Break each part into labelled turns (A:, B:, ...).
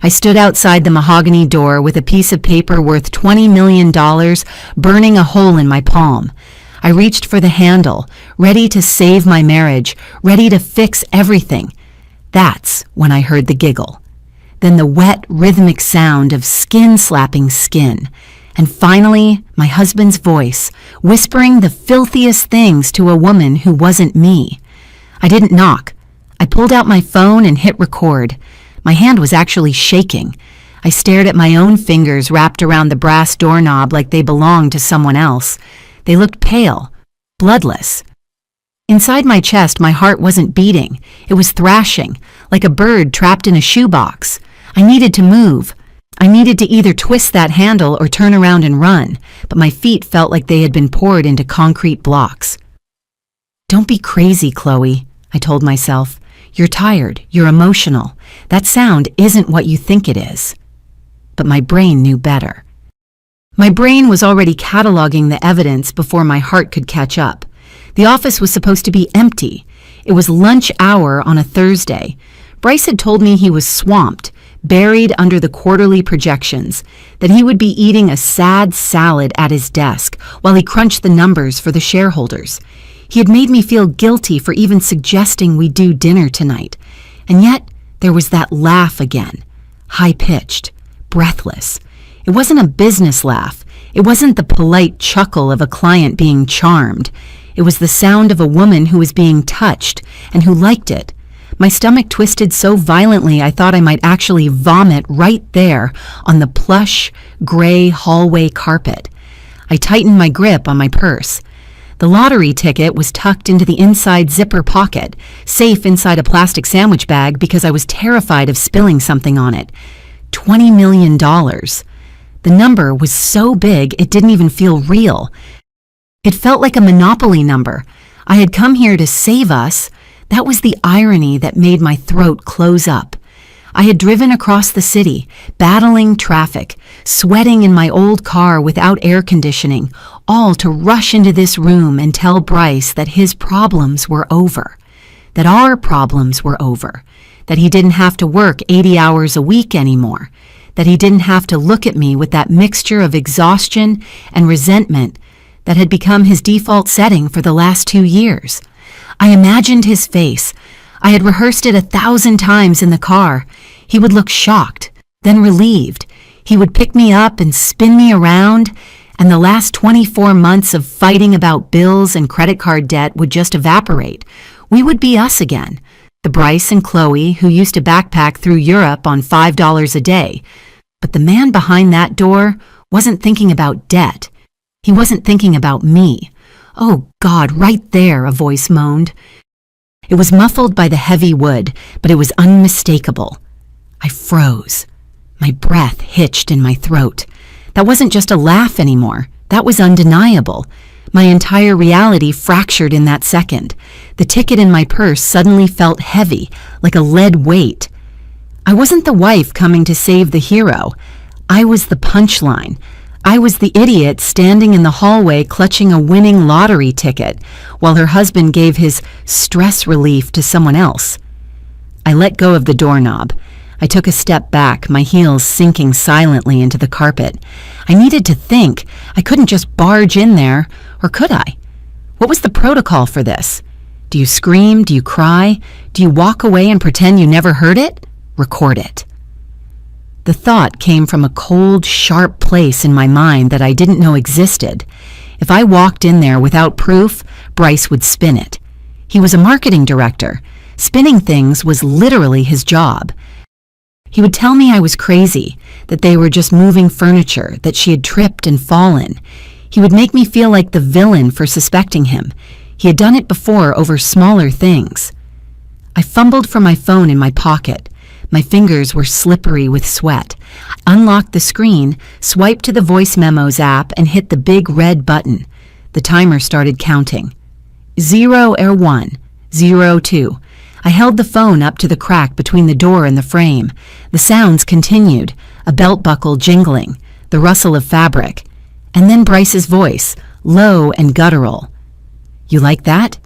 A: I stood outside the mahogany door with a piece of paper worth $20 million burning a hole in my palm. I reached for the handle, ready to save my marriage, ready to fix everything. That's when I heard the giggle. Then the wet, rhythmic sound of skin slapping skin. And finally, my husband's voice, whispering the filthiest things to a woman who wasn't me. I didn't knock. I pulled out my phone and hit record. My hand was actually shaking. I stared at my own fingers wrapped around the brass doorknob like they belonged to someone else. They looked pale, bloodless. Inside my chest, my heart wasn't beating. It was thrashing, like a bird trapped in a shoebox. I needed to move. I needed to either twist that handle or turn around and run, but my feet felt like they had been poured into concrete blocks. "Don't be crazy, Chloe," I told myself. "You're tired. You're emotional. That sound isn't what you think it is." But my brain knew better. My brain was already cataloging the evidence before my heart could catch up. The office was supposed to be empty. It was lunch hour on a Thursday. Bryce had told me he was swamped, buried under the quarterly projections, that he would be eating a sad salad at his desk while he crunched the numbers for the shareholders. He had made me feel guilty for even suggesting we do dinner tonight. And yet, there was that laugh again, high-pitched, breathless. It wasn't a business laugh. It wasn't the polite chuckle of a client being charmed. It was the sound of a woman who was being touched and who liked it. My stomach twisted so violently I thought I might actually vomit right there on the plush, gray hallway carpet. I tightened my grip on my purse. The lottery ticket was tucked into the inside zipper pocket, safe inside a plastic sandwich bag because I was terrified of spilling something on it. $20 million. The number was so big it didn't even feel real. It felt like a Monopoly number. I had come here to save us. That was the irony that made my throat close up. I had driven across the city, battling traffic, sweating in my old car without air conditioning, all to rush into this room and tell Bryce that his problems were over, that our problems were over, that he didn't have to work 80 hours a week anymore, that he didn't have to look at me with that mixture of exhaustion and resentment that had become his default setting for the last 2 years. I imagined his face. I had rehearsed it 1,000 times in the car. He would look shocked, then relieved. He would pick me up and spin me around, and the last 24 months of fighting about bills and credit card debt would just evaporate. We would be us again, the Bryce and Chloe who used to backpack through Europe on $5 a day. But the man behind that door wasn't thinking about debt. He wasn't thinking about me. "Oh, God, right there," a voice moaned. It was muffled by the heavy wood, but it was unmistakable. I froze. My breath hitched in my throat. That wasn't just a laugh anymore. That was undeniable. My entire reality fractured in that second. The ticket in my purse suddenly felt heavy, like a lead weight. I wasn't the wife coming to save the hero. I was the punchline. I was the idiot standing in the hallway clutching a winning lottery ticket while her husband gave his stress relief to someone else. I let go of the doorknob. I took a step back, my heels sinking silently into the carpet. I needed to think. I couldn't just barge in there, or could I? What was the protocol for this? Do you scream? Do you cry? Do you walk away and pretend you never heard it? Record it. The thought came from a cold, sharp place in my mind that I didn't know existed. If I walked in there without proof, Bryce would spin it. He was a marketing director. Spinning things was literally his job. He would tell me I was crazy, that they were just moving furniture, that she had tripped and fallen. He would make me feel like the villain for suspecting him. He had done it before over smaller things. I fumbled for my phone in my pocket. My fingers were slippery with sweat. I unlocked the screen, swiped to the voice memos app, and hit the big red button. The timer started counting. 0 or 1, 0, 2. I held the phone up to the crack between the door and the frame. The sounds continued, a belt buckle jingling, the rustle of fabric, and then Bryce's voice, low and guttural. "You like that?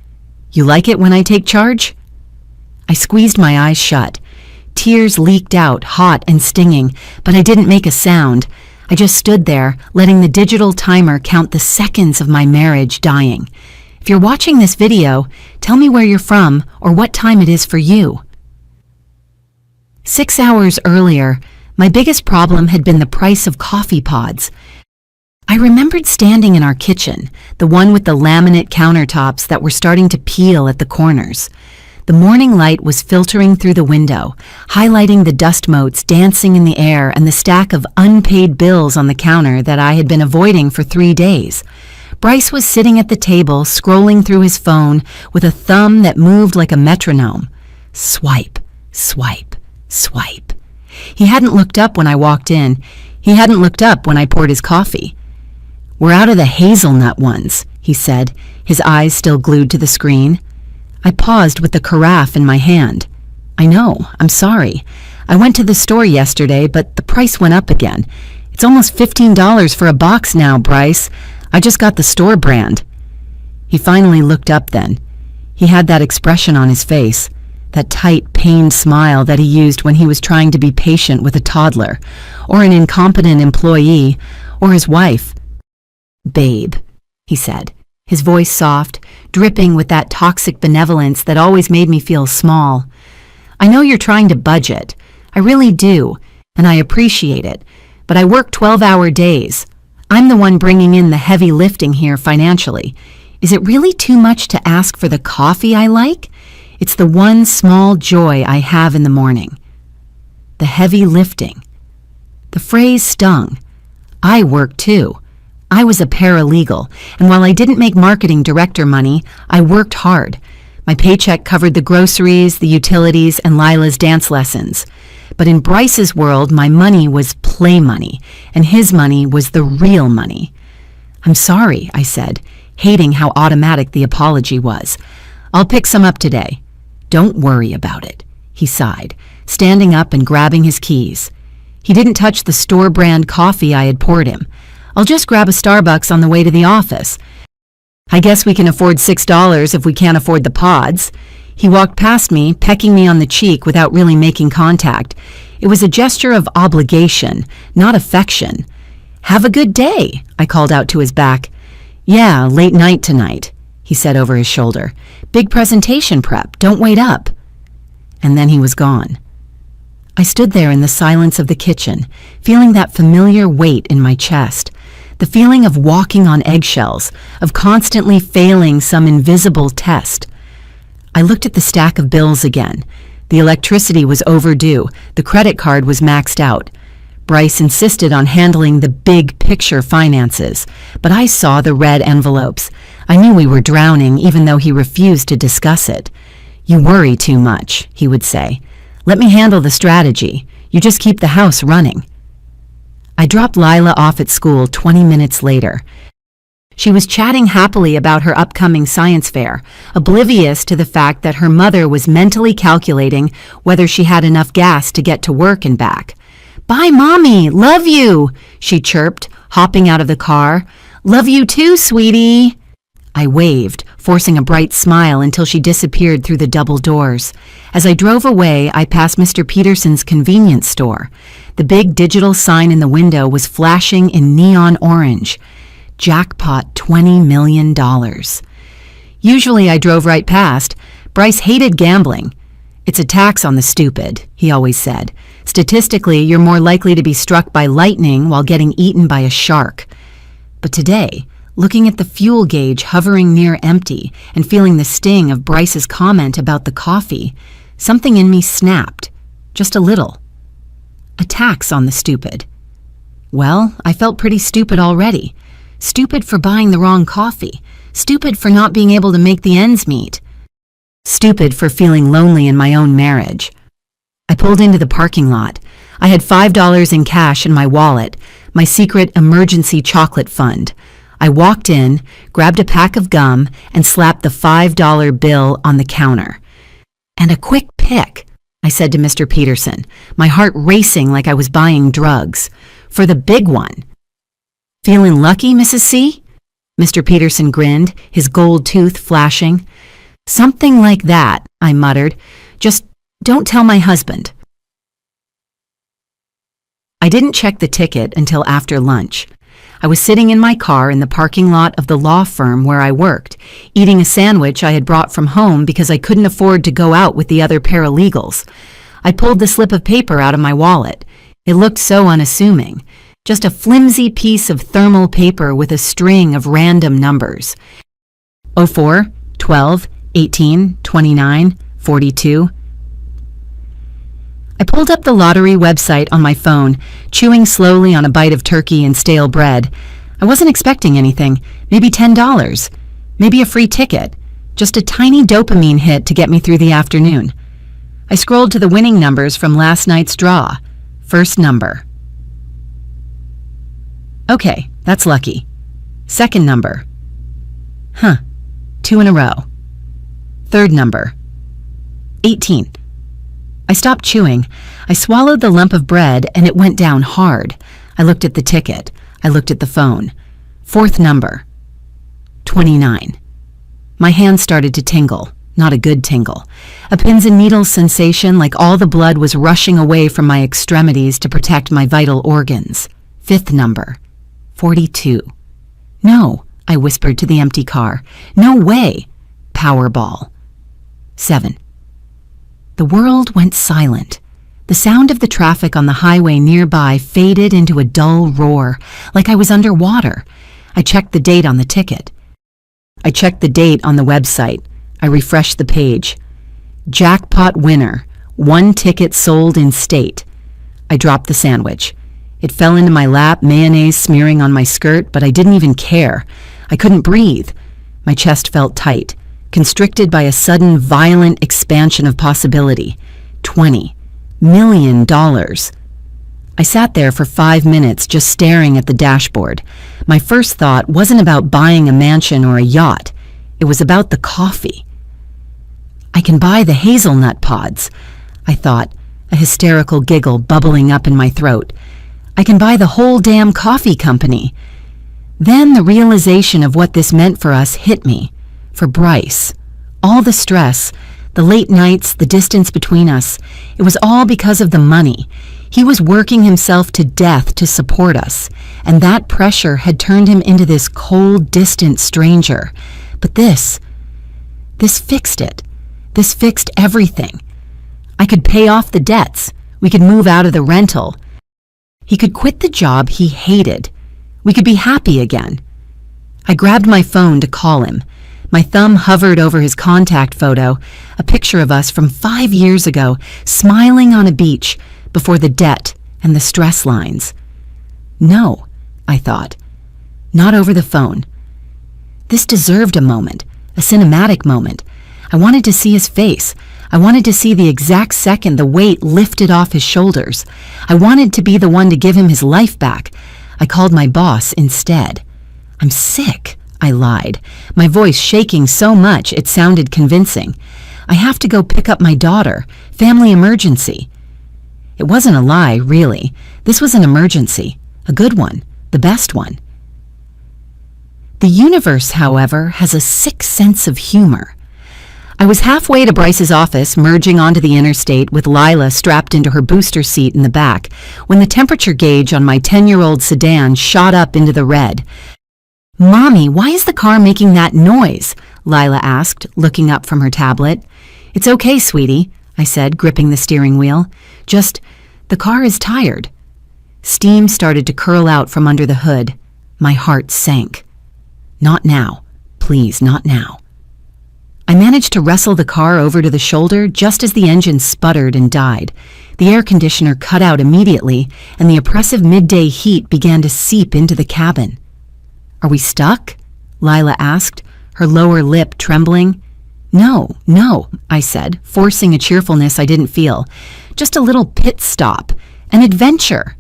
A: You like it when I take charge?" I squeezed my eyes shut. Tears leaked out, hot and stinging, but I didn't make a sound. I just stood there, letting the digital timer count the seconds of my marriage dying. If you're watching this video, tell me where you're from or what time it is for you. 6 hours earlier, my biggest problem had been the price of coffee pods. I remembered standing in our kitchen, the one with the laminate countertops that were starting to peel at the corners. The morning light was filtering through the window, highlighting the dust motes dancing in the air and the stack of unpaid bills on the counter that I had been avoiding for 3 days. Bryce was sitting at the table, scrolling through his phone with a thumb that moved like a metronome. Swipe, swipe, swipe. He hadn't looked up when I walked in. He hadn't looked up when I poured his coffee. "We're out of the hazelnut ones," he said, his eyes still glued to the screen. I paused with the carafe in my hand. "I know, I'm sorry. I went to the store yesterday, but the price went up again. It's almost $15 for a box now, Bryce. I just got the store brand." He finally looked up then. He had that expression on his face, that tight, pained smile that he used when he was trying to be patient with a toddler, or an incompetent employee, or his wife. "Babe," he said, his voice soft, dripping with that toxic benevolence that always made me feel small. "I know you're trying to budget. I really do, and I appreciate it, but I work 12-hour days. I'm the one bringing in the heavy lifting here financially. Is it really too much to ask for the coffee I like? It's the one small joy I have in the morning." The heavy lifting. The phrase stung. I work too. I was a paralegal, and while I didn't make marketing director money, I worked hard. My paycheck covered the groceries, the utilities, and Lila's dance lessons. But in Bryce's world, my money was play money, and his money was the real money. "I'm sorry," I said, hating how automatic the apology was. "I'll pick some up today." "Don't worry about it," he sighed, standing up and grabbing his keys. He didn't touch the store brand coffee I had poured him. "I'll just grab a Starbucks on the way to the office. I guess we can afford $6 if we can't afford the pods." He walked past me, pecking me on the cheek without really making contact. It was a gesture of obligation, not affection. "Have a good day," I called out to his back. "Yeah, late night tonight," he said over his shoulder. "Big presentation prep, don't wait up." And then he was gone. I stood there in the silence of the kitchen, feeling that familiar weight in my chest. The feeling of walking on eggshells, of constantly failing some invisible test. I looked at the stack of bills again. The electricity was overdue. The credit card was maxed out. Bryce insisted on handling the big picture finances, but I saw the red envelopes. I knew we were drowning, even though he refused to discuss it. "You worry too much," he would say. "Let me handle the strategy. You just keep the house running." I dropped Lila off at school 20 minutes later. She was chatting happily about her upcoming science fair, oblivious to the fact that her mother was mentally calculating whether she had enough gas to get to work and back. "Bye, Mommy! Love you!" she chirped, hopping out of the car. "Love you too, sweetie!" I waved, forcing a bright smile until she disappeared through the double doors. As I drove away, I passed Mr. Peterson's convenience store. The big digital sign in the window was flashing in neon orange. Jackpot $20 million. Usually I drove right past. Bryce hated gambling. "It's a tax on the stupid," he always said. "Statistically, you're more likely to be struck by lightning while getting eaten by a shark." But today, looking at the fuel gauge hovering near empty and feeling the sting of Bryce's comment about the coffee, something in me snapped, just a little. A tax on the stupid. Well, I felt pretty stupid already. Stupid for buying the wrong coffee. Stupid for not being able to make the ends meet. Stupid for feeling lonely in my own marriage. I pulled into the parking lot. I had $5 in cash in my wallet, my secret emergency chocolate fund. I walked in, grabbed a pack of gum, and slapped the $5 bill on the counter. "And a quick pick," I said to Mr. Peterson, my heart racing like I was buying drugs. "For the big one." "Feeling lucky, Mrs. C?" Mr. Peterson grinned, his gold tooth flashing. "Something like that," I muttered. "Just don't tell my husband." I didn't check the ticket until after lunch. I was sitting in my car in the parking lot of the law firm where I worked, eating a sandwich I had brought from home because I couldn't afford to go out with the other paralegals. I pulled the slip of paper out of my wallet. It looked so unassuming. Just a flimsy piece of thermal paper with a string of random numbers. 04, 12, 18, 29, 42. I pulled up the lottery website on my phone, chewing slowly on a bite of turkey and stale bread. I wasn't expecting anything, maybe $10, maybe a free ticket, just a tiny dopamine hit to get me through the afternoon. I scrolled to the winning numbers from last night's draw. First number. Okay, that's lucky. Second number. 2 in a row. Third number. 18. I stopped chewing. I swallowed the lump of bread and it went down hard. I looked at the ticket. I looked at the phone. Fourth number. 29. My hand started to tingle. Not a good tingle. A pins and needles sensation like all the blood was rushing away from my extremities to protect my vital organs. Fifth number. 42. No, I whispered to the empty car. No way. Powerball. 7. The world went silent. The sound of the traffic on the highway nearby faded into a dull roar, like I was underwater. I checked the date on the ticket. I checked the date on the website. I refreshed the page. Jackpot winner. 1 ticket sold in state. I dropped the sandwich. It fell into my lap, mayonnaise smearing on my skirt, but I didn't even care. I couldn't breathe. My chest felt tight, constricted by a sudden, violent expansion of possibility. $20 million. I sat there for 5 minutes just staring at the dashboard. My first thought wasn't about buying a mansion or a yacht. It was about the coffee. I can buy the hazelnut pods, I thought, a hysterical giggle bubbling up in my throat. I can buy the whole damn coffee company. Then the realization of what this meant for us hit me. For Bryce. All the stress, the late nights, the distance between us, it was all because of the money. He was working himself to death to support us, and that pressure had turned him into this cold, distant stranger. But this fixed it. This fixed everything. I could pay off the debts. We could move out of the rental. He could quit the job he hated. We could be happy again. I grabbed my phone to call him. My thumb hovered over his contact photo, a picture of us from 5 years ago, smiling on a beach before the debt and the stress lines. No, I thought. Not over the phone. This deserved a moment, a cinematic moment. I wanted to see his face. I wanted to see the exact second the weight lifted off his shoulders. I wanted to be the one to give him his life back. I called my boss instead. I'm sick, I lied, my voice shaking so much it sounded convincing. I have to go pick up my daughter. Family emergency. It wasn't a lie, really. This was an emergency. A good one. The best one. The universe, however, has a sick sense of humor. I was halfway to Bryce's office, merging onto the interstate with Lila strapped into her booster seat in the back, when the temperature gauge on my 10-year-old sedan shot up into the red. "Mommy, why is the car making that noise?" Lila asked, looking up from her tablet. "It's okay, sweetie," I said, gripping the steering wheel. "Just, the car is tired." Steam started to curl out from under the hood. My heart sank. Not now. Please, not now. I managed to wrestle the car over to the shoulder just as the engine sputtered and died. The air conditioner cut out immediately, and the oppressive midday heat began to seep into the cabin. "Are we stuck?" Lila asked, her lower lip trembling. No, I said, forcing a cheerfulness I didn't feel. "Just a little pit stop. An adventure."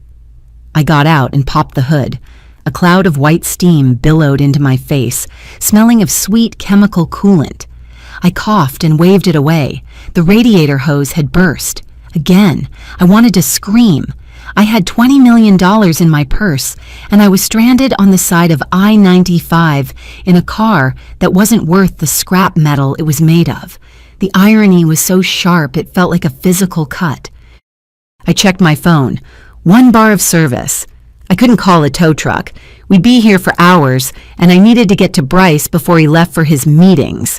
A: I got out and popped the hood. A cloud of white steam billowed into my face, smelling of sweet chemical coolant. I coughed and waved it away. The radiator hose had burst. Again, I wanted to scream. I had $20 million in my purse, and I was stranded on the side of I-95 in a car that wasn't worth the scrap metal it was made of. The irony was so sharp it felt like a physical cut. I checked my phone. 1 bar of service. I couldn't call a tow truck. We'd be here for hours, and I needed to get to Bryce before he left for his meetings.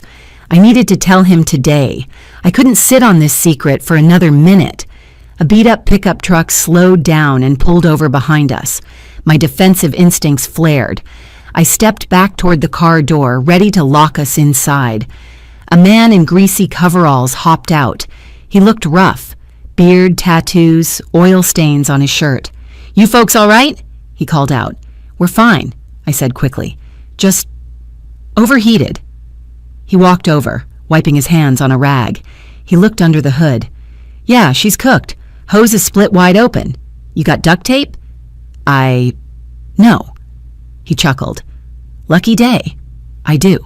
A: I needed to tell him today. I couldn't sit on this secret for another minute. A beat-up pickup truck slowed down and pulled over behind us. My defensive instincts flared. I stepped back toward the car door, ready to lock us inside. A man in greasy coveralls hopped out. He looked rough. Beard, tattoos, oil stains on his shirt. "You folks all right?" he called out. "We're fine," I said quickly. "Just overheated." He walked over, wiping his hands on a rag. He looked under the hood. "Yeah, she's cooked. Hose is split wide open. You got duct tape?" No. He chuckled. "Lucky day. I do."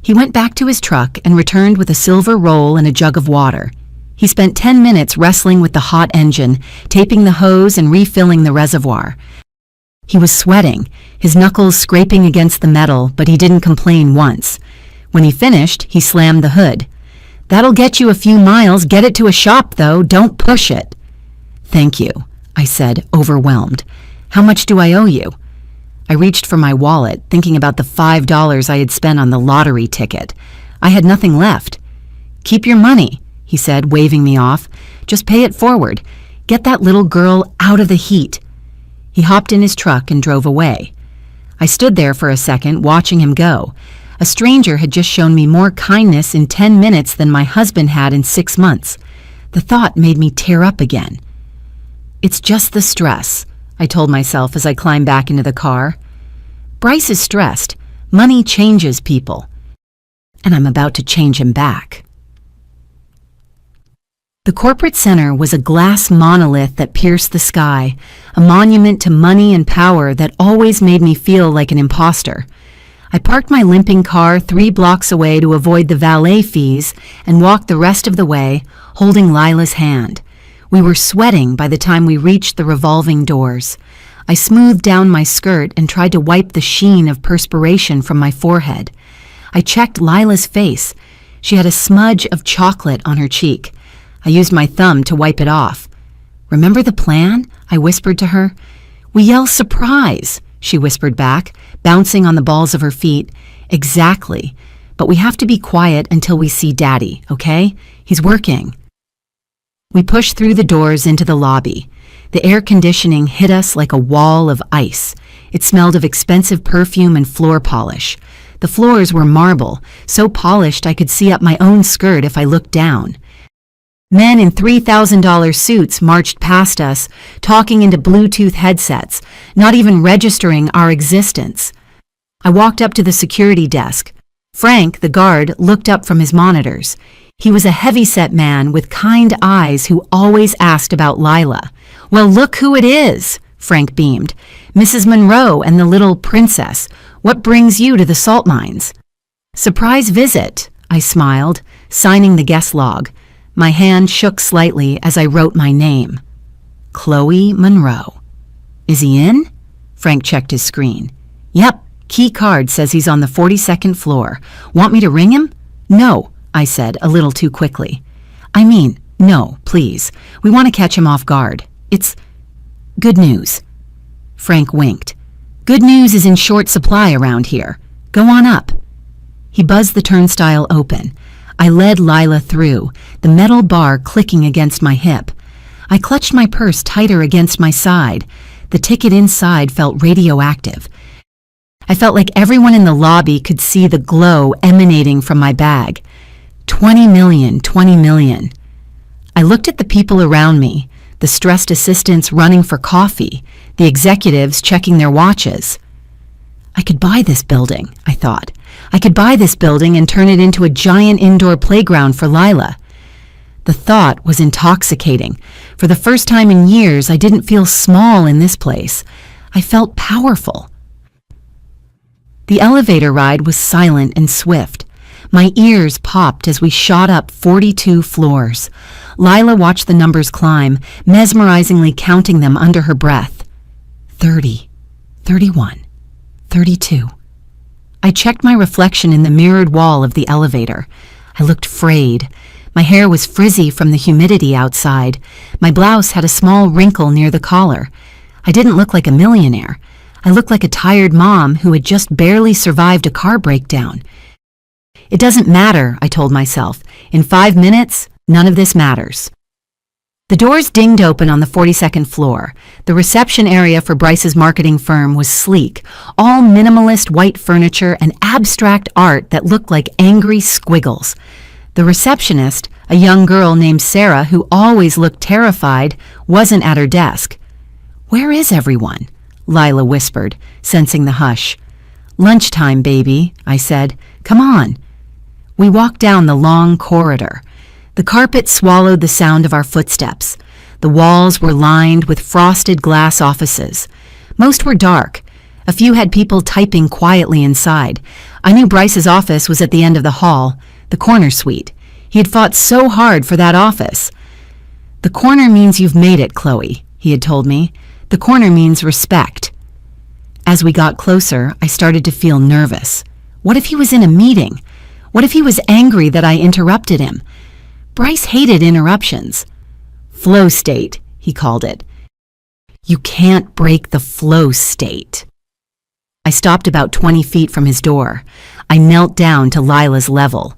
A: He went back to his truck and returned with a silver roll and a jug of water. He spent 10 minutes wrestling with the hot engine, taping the hose and refilling the reservoir. He was sweating, his knuckles scraping against the metal, but he didn't complain once. When he finished, he slammed the hood. "That'll get you a few miles. Get it to a shop, though. Don't push it." "Thank you," I said, overwhelmed. "How much do I owe you?" I reached for my wallet, thinking about the $5 I had spent on the lottery ticket. I had nothing left. "Keep your money," he said, waving me off. "Just pay it forward. Get that little girl out of the heat." He hopped in his truck and drove away. I stood there for a second, watching him go. A stranger had just shown me more kindness in 10 minutes than my husband had in 6 months. The thought made me tear up again. "It's just the stress," I told myself as I climbed back into the car. Bryce is stressed. Money changes people. And I'm about to change him back. The corporate center was a glass monolith that pierced the sky, a monument to money and power that always made me feel like an imposter. I parked my limping car 3 blocks away to avoid the valet fees and walked the rest of the way, holding Lila's hand. We were sweating by the time we reached the revolving doors. I smoothed down my skirt and tried to wipe the sheen of perspiration from my forehead. I checked Lila's face. She had a smudge of chocolate on her cheek. I used my thumb to wipe it off. "Remember the plan?" I whispered to her. "We yell surprise," she whispered back, bouncing on the balls of her feet. "Exactly. But we have to be quiet until we see Daddy, okay? He's working." We pushed through the doors into the lobby. The air conditioning hit us like a wall of ice. It smelled of expensive perfume and floor polish. The floors were marble, so polished I could see up my own skirt if I looked down. Men in $3,000 suits marched past us, talking into Bluetooth headsets, not even registering our existence. I walked up to the security desk. Frank, the guard, looked up from his monitors. He was a heavy-set man with kind eyes who always asked about Lila. "Well, look who it is," Frank beamed. "Mrs. Monroe and the little princess. What brings you to the salt mines?" "Surprise visit," I smiled, signing the guest log. My hand shook slightly as I wrote my name. Chloe Monroe. "Is he in?" Frank checked his screen. "Yep, key card says he's on the 42nd floor. Want me to ring him?" "No," I said, a little too quickly. No, please. We want to catch him off guard. It's good news." Frank winked. "Good news is in short supply around here. Go on up." He buzzed the turnstile open. I led Lila through, the metal bar clicking against my hip. I clutched my purse tighter against my side. The ticket inside felt radioactive. I felt like everyone in the lobby could see the glow emanating from my bag. 20 million, 20 million. I looked at the people around me, the stressed assistants running for coffee, the executives checking their watches. I could buy this building, I thought. I could buy this building and turn it into a giant indoor playground for Lila. The thought was intoxicating. For the first time in years, I didn't feel small in this place. I felt powerful. The elevator ride was silent and swift. My ears popped as we shot up 42 floors. Lila watched the numbers climb, mesmerizingly counting them under her breath. 30, 31, 32. I checked my reflection in the mirrored wall of the elevator. I looked frayed. My hair was frizzy from the humidity outside. My blouse had a small wrinkle near the collar. I didn't look like a millionaire. I looked like a tired mom who had just barely survived a car breakdown. It doesn't matter, I told myself. In 5 minutes, none of this matters. The doors dinged open on the 42nd floor. The reception area for Bryce's marketing firm was sleek, all minimalist white furniture and abstract art that looked like angry squiggles. The receptionist, a young girl named Sarah who always looked terrified, wasn't at her desk. "Where is everyone?" Lila whispered, sensing the hush. "Lunchtime, baby," I said. "Come on." We walked down the long corridor. The carpet swallowed the sound of our footsteps. The walls were lined with frosted glass offices. Most were dark. A few had people typing quietly inside. I knew Bryce's office was at the end of the hall, the corner suite. He had fought so hard for that office. "The corner means you've made it, Chloe," he had told me. "The corner means respect." As we got closer, I started to feel nervous. What if he was in a meeting? What if he was angry that I interrupted him? Bryce hated interruptions. Flow state, he called it. You can't break the flow state. I stopped about 20 feet from his door. I knelt down to Lila's level.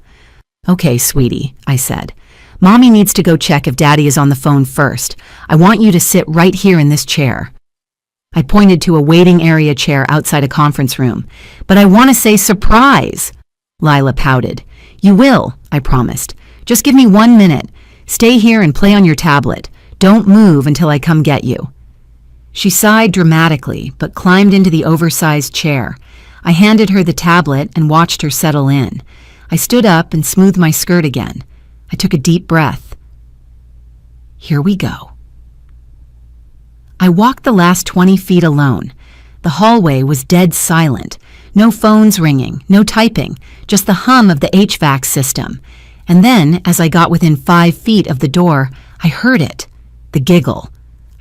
A: "Okay, sweetie," I said. "Mommy needs to go check if Daddy is on the phone first. I want you to sit right here in this chair." I pointed to a waiting area chair outside a conference room. "But I want to say surprise." Lila pouted. "You will," I promised. "Just give me 1 minute. Stay here and play on your tablet. Don't move until I come get you." She sighed dramatically, but climbed into the oversized chair. I handed her the tablet and watched her settle in. I stood up and smoothed my skirt again. I took a deep breath. Here we go. I walked the last 20 feet alone. The hallway was dead silent. No phones ringing, no typing, just the hum of the HVAC system. And then, as I got within 5 feet of the door, I heard it, the giggle.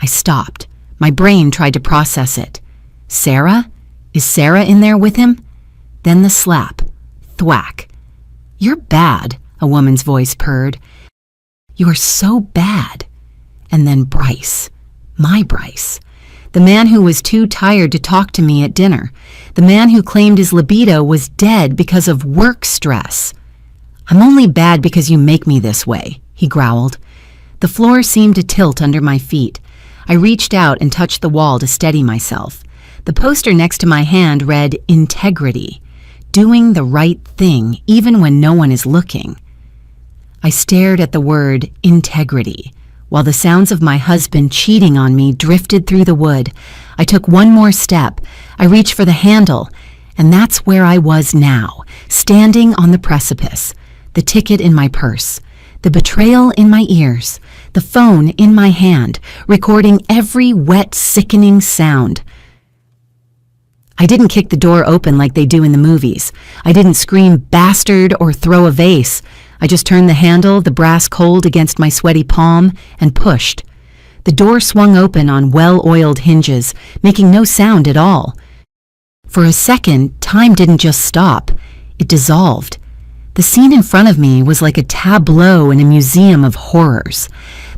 A: I stopped. My brain tried to process it. Sarah? Is Sarah in there with him? Then the slap. Thwack. "You're bad," a woman's voice purred. "You're so bad." And then Bryce. My Bryce. The man who was too tired to talk to me at dinner. The man who claimed his libido was dead because of work stress. "I'm only bad because you make me this way," he growled. The floor seemed to tilt under my feet. I reached out and touched the wall to steady myself. The poster next to my hand read, "Integrity," doing the right thing even when no one is looking. I stared at the word integrity, while the sounds of my husband cheating on me drifted through the wood. I took one more step. I reached for the handle, and that's where I was now, standing on the precipice. The ticket in my purse, the betrayal in my ears, the phone in my hand, recording every wet, sickening sound. I didn't kick the door open like they do in the movies. I didn't scream bastard or throw a vase. I just turned the handle, the brass cold against my sweaty palm, and pushed. The door swung open on well-oiled hinges, making no sound at all. For a second, time didn't just stop. It dissolved. The scene in front of me was like a tableau in a museum of horrors.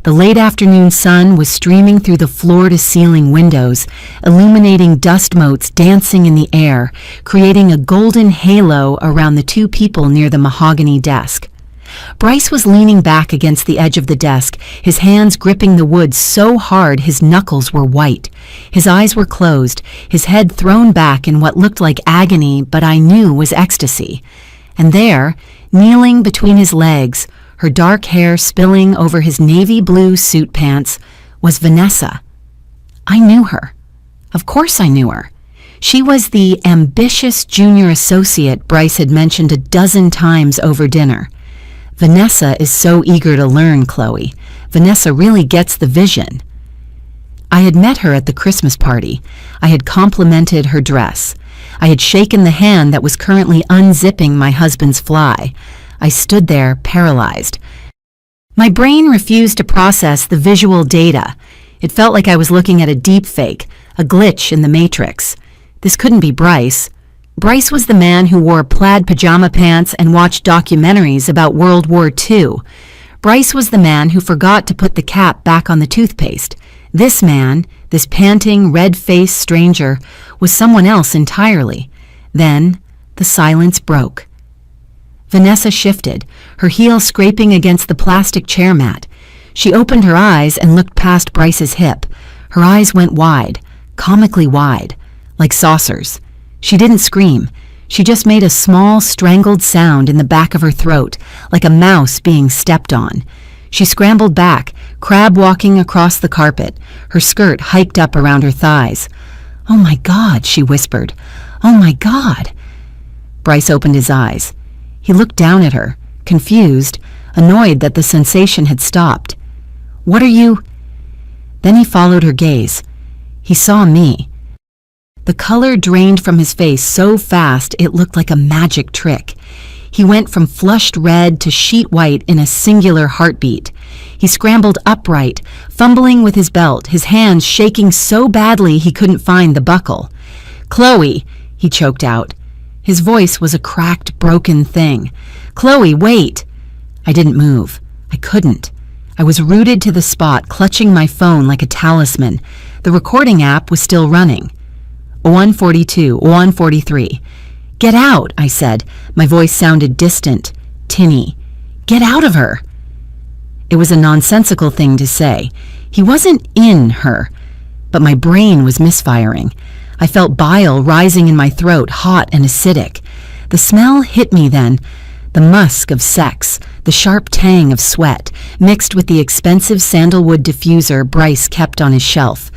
A: The late afternoon sun was streaming through the floor-to-ceiling windows, illuminating dust motes dancing in the air, creating a golden halo around the two people near the mahogany desk. Bryce was leaning back against the edge of the desk, his hands gripping the wood so hard his knuckles were white. His eyes were closed, his head thrown back in what looked like agony but I knew was ecstasy. And there, kneeling between his legs, her dark hair spilling over his navy blue suit pants, was Vanessa. I knew her. Of course I knew her. She was the ambitious junior associate Bryce had mentioned a dozen times over dinner. Vanessa is so eager to learn, Chloe. Vanessa really gets the vision. I had met her at the Christmas party. I had complimented her dress. I had shaken the hand that was currently unzipping my husband's fly. I stood there, paralyzed. My brain refused to process the visual data. It felt like I was looking at a deep fake, a glitch in the matrix. This couldn't be Bryce. Bryce was the man who wore plaid pajama pants and watched documentaries about World War II. Bryce was the man who forgot to put the cap back on the toothpaste. This man, this panting, red-faced stranger, was someone else entirely. Then, the silence broke. Vanessa shifted, her heel scraping against the plastic chair mat. She opened her eyes and looked past Bryce's hip. Her eyes went wide, comically wide, like saucers. She didn't scream. She just made a small, strangled sound in the back of her throat, like a mouse being stepped on. She scrambled back, crab-walking across the carpet, her skirt hiked up around her thighs. "Oh my God," she whispered. "Oh my God." Bryce opened his eyes. He looked down at her, confused, annoyed that the sensation had stopped. "What are you—" Then he followed her gaze. He saw me. The color drained from his face so fast it looked like a magic trick. He went from flushed red to sheet white in a singular heartbeat. He scrambled upright, fumbling with his belt, his hands shaking so badly he couldn't find the buckle. "Chloe," he choked out. His voice was a cracked, broken thing. "Chloe, wait!" I didn't move. I couldn't. I was rooted to the spot, clutching my phone like a talisman. The recording app was still running. 1:42, 1:43. "Get out," I said. My voice sounded distant, tinny. "Get out of her." It was a nonsensical thing to say. He wasn't in her, but my brain was misfiring. I felt bile rising in my throat, hot and acidic. The smell hit me then, the musk of sex, the sharp tang of sweat, mixed with the expensive sandalwood diffuser Bryce kept on his shelf.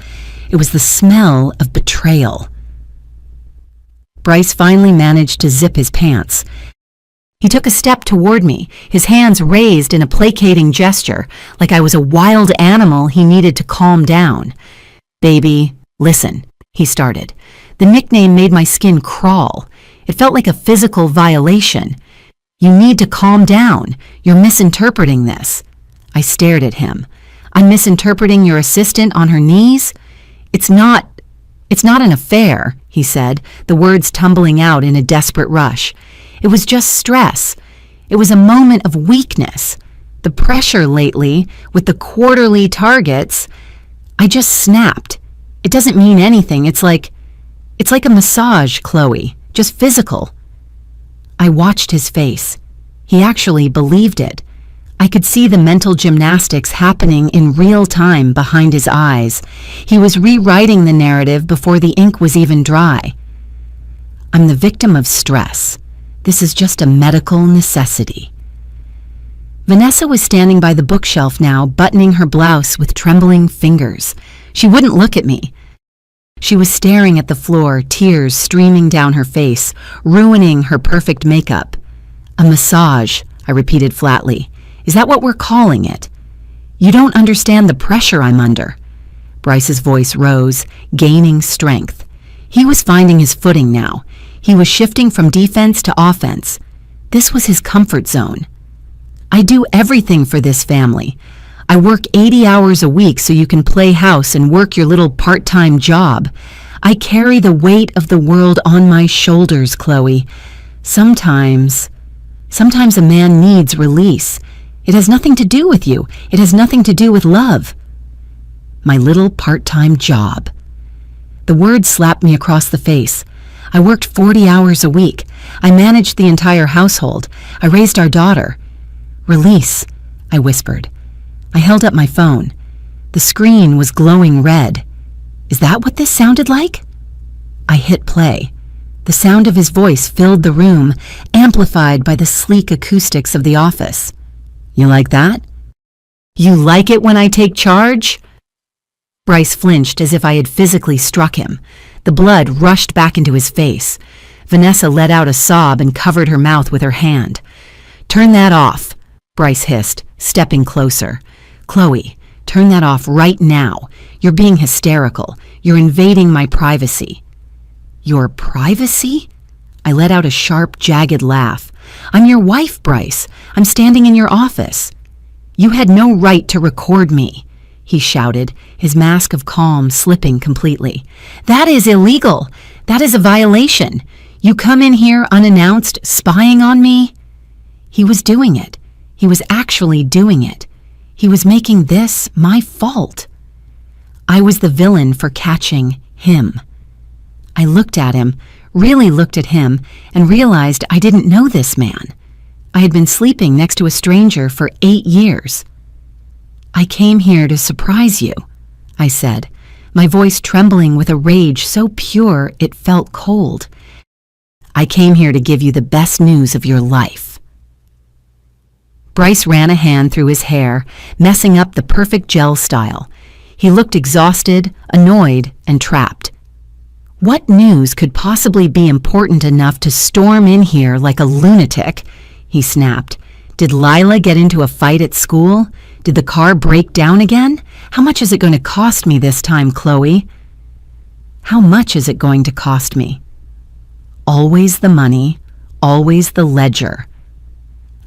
A: It was the smell of betrayal. Bryce finally managed to zip his pants. He took a step toward me, his hands raised in a placating gesture, like I was a wild animal he needed to calm down. "Baby, listen," he started. The nickname made my skin crawl. It felt like a physical violation. "You need to calm down. You're misinterpreting this." I stared at him. "I'm misinterpreting your assistant on her knees? It's not an affair," he said, the words tumbling out in a desperate rush. "It was just stress. It was a moment of weakness. The pressure lately, with the quarterly targets, I just snapped. It doesn't mean anything. It's like a massage, Chloe, just physical." I watched his face. He actually believed it. I could see the mental gymnastics happening in real time behind his eyes. He was rewriting the narrative before the ink was even dry. "I'm the victim of stress. This is just a medical necessity." Vanessa was standing by the bookshelf now, buttoning her blouse with trembling fingers. She wouldn't look at me. She was staring at the floor, tears streaming down her face, ruining her perfect makeup. "A massage," I repeated flatly. "Is that what we're calling it? You don't understand the pressure I'm under." Bryce's voice rose, gaining strength. He was finding his footing now. He was shifting from defense to offense. This was his comfort zone. "I do everything for this family. I work 80 hours a week so you can play house and work your little part-time job. I carry the weight of the world on my shoulders, Chloe. Sometimes a man needs release. It has nothing to do with you. It has nothing to do with love." My little part-time job. The word slapped me across the face. I worked 40 hours a week. I managed the entire household. I raised our daughter. "Release," I whispered. I held up my phone. The screen was glowing red. Is that what this sounded like? I hit play. The sound of his voice filled the room, amplified by the sleek acoustics of the office. "You like that? You like it when I take charge?" Bryce flinched as if I had physically struck him. The blood rushed back into his face. Vanessa let out a sob and covered her mouth with her hand. "Turn that off," Bryce hissed, stepping closer. "Chloe, turn that off right now. You're being hysterical. You're invading my privacy." "Your privacy?" I let out a sharp, jagged laugh. "I'm your wife, Bryce. I'm standing in your office." "You had no right to record me," he shouted, his mask of calm slipping completely. "That is illegal. That is a violation. You come in here unannounced, spying on me?" He was doing it. He was actually doing it. He was making this my fault. I was the villain for catching him. I looked at him, really looked at him, and realized I didn't know this man. I had been sleeping next to a stranger for 8 years. "I came here to surprise you," I said, my voice trembling with a rage so pure it felt cold. "I came here to give you the best news of your life." Bryce ran a hand through his hair, messing up the perfect gel style. He looked exhausted, annoyed, and trapped. What news could possibly be important enough to storm in here like a lunatic? He snapped. Did Lila get into a fight at school? Did the car break down again? How much is it going to cost me this time, Chloe? How much is it going to cost me? Always the money, always the ledger.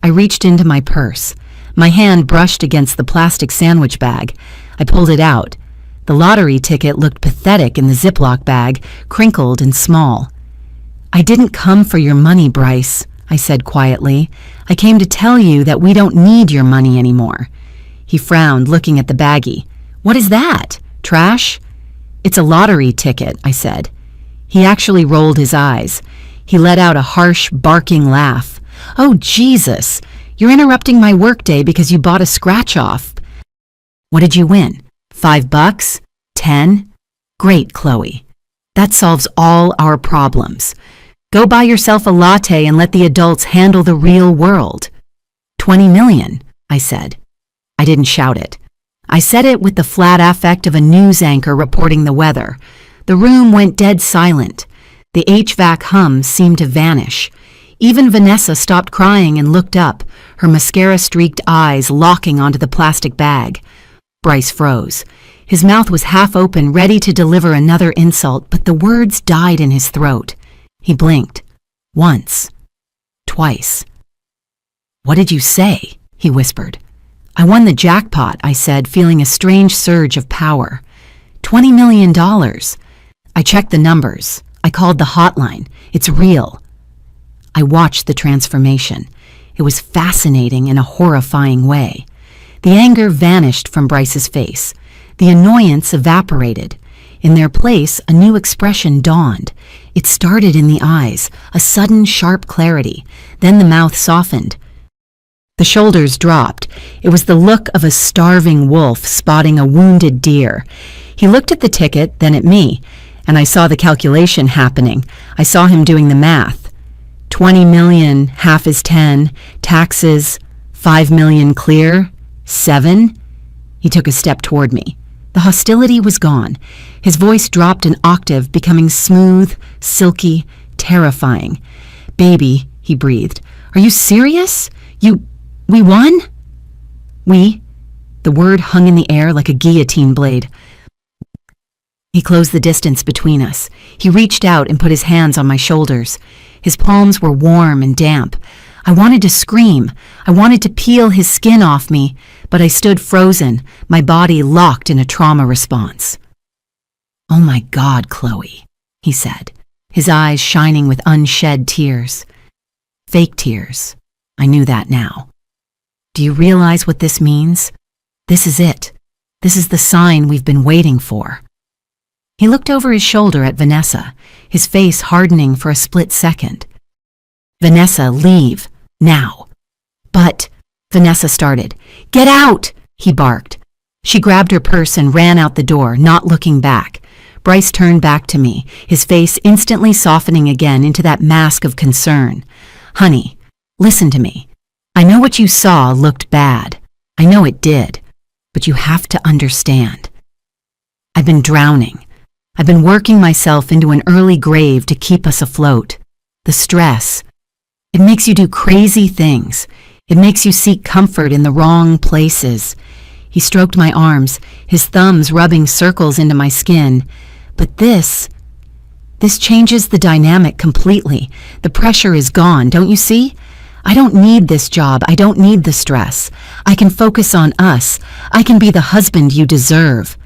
A: I reached into my purse. My hand brushed against the plastic sandwich bag. I pulled it out. The lottery ticket looked pathetic in the Ziploc bag, crinkled and small. "I didn't come for your money, Bryce," I said quietly. "I came to tell you that we don't need your money anymore." He frowned, looking at the baggie. "What is that? Trash?" "It's a lottery ticket," I said. He actually rolled his eyes. He let out a harsh, barking laugh. "Oh, Jesus! You're interrupting my workday because you bought a scratch-off. What did you win? $5? 10? Great, Chloe. That solves all our problems. Go buy yourself a latte and let the adults handle the real world." 20 million, I said. I didn't shout it. I said it with the flat affect of a news anchor reporting the weather. The room went dead silent. The HVAC hum seemed to vanish. Even Vanessa stopped crying and looked up, her mascara-streaked eyes locking onto the plastic bag. Bryce froze. His mouth was half open, ready to deliver another insult, but the words died in his throat. He blinked. Once. Twice. "What did you say?" he whispered. "I won the jackpot," I said, feeling a strange surge of power. $20 million. I checked the numbers. I called the hotline. It's real. I watched the transformation. It was fascinating in a horrifying way. The anger vanished from Bryce's face. The annoyance evaporated. In their place, a new expression dawned. It started in the eyes, a sudden sharp clarity. Then the mouth softened. The shoulders dropped. It was the look of a starving wolf spotting a wounded deer. He looked at the ticket, then at me, and I saw the calculation happening. I saw him doing the math. 20 million, half is 10, taxes, 5 million clear, 7? He took a step toward me. The hostility was gone. His voice dropped an octave, becoming smooth, silky, terrifying. "Baby," he breathed, "are you serious? We won?" "We?" The word hung in the air like a guillotine blade. He closed the distance between us. He reached out and put his hands on my shoulders. His palms were warm and damp. I wanted to scream. I wanted to peel his skin off me, but I stood frozen, my body locked in a trauma response. "Oh my God, Chloe," he said, his eyes shining with unshed tears. Fake tears. I knew that now. "Do you realize what this means? This is it. This is the sign we've been waiting for." He looked over his shoulder at Vanessa, his face hardening for a split second. "Vanessa, leave. Now." "But," Vanessa started. "Get out!" he barked. She grabbed her purse and ran out the door, not looking back. Bryce turned back to me, his face instantly softening again into that mask of concern. "Honey, listen to me. I know what you saw looked bad. I know it did. But you have to understand. I've been drowning. I've been working myself into an early grave to keep us afloat. The stress. It makes you do crazy things. It makes you seek comfort in the wrong places." He stroked my arms, his thumbs rubbing circles into my skin. "But this changes the dynamic completely. The pressure is gone, don't you see? I don't need this job. I don't need the stress. I can focus on us. I can be the husband you deserve."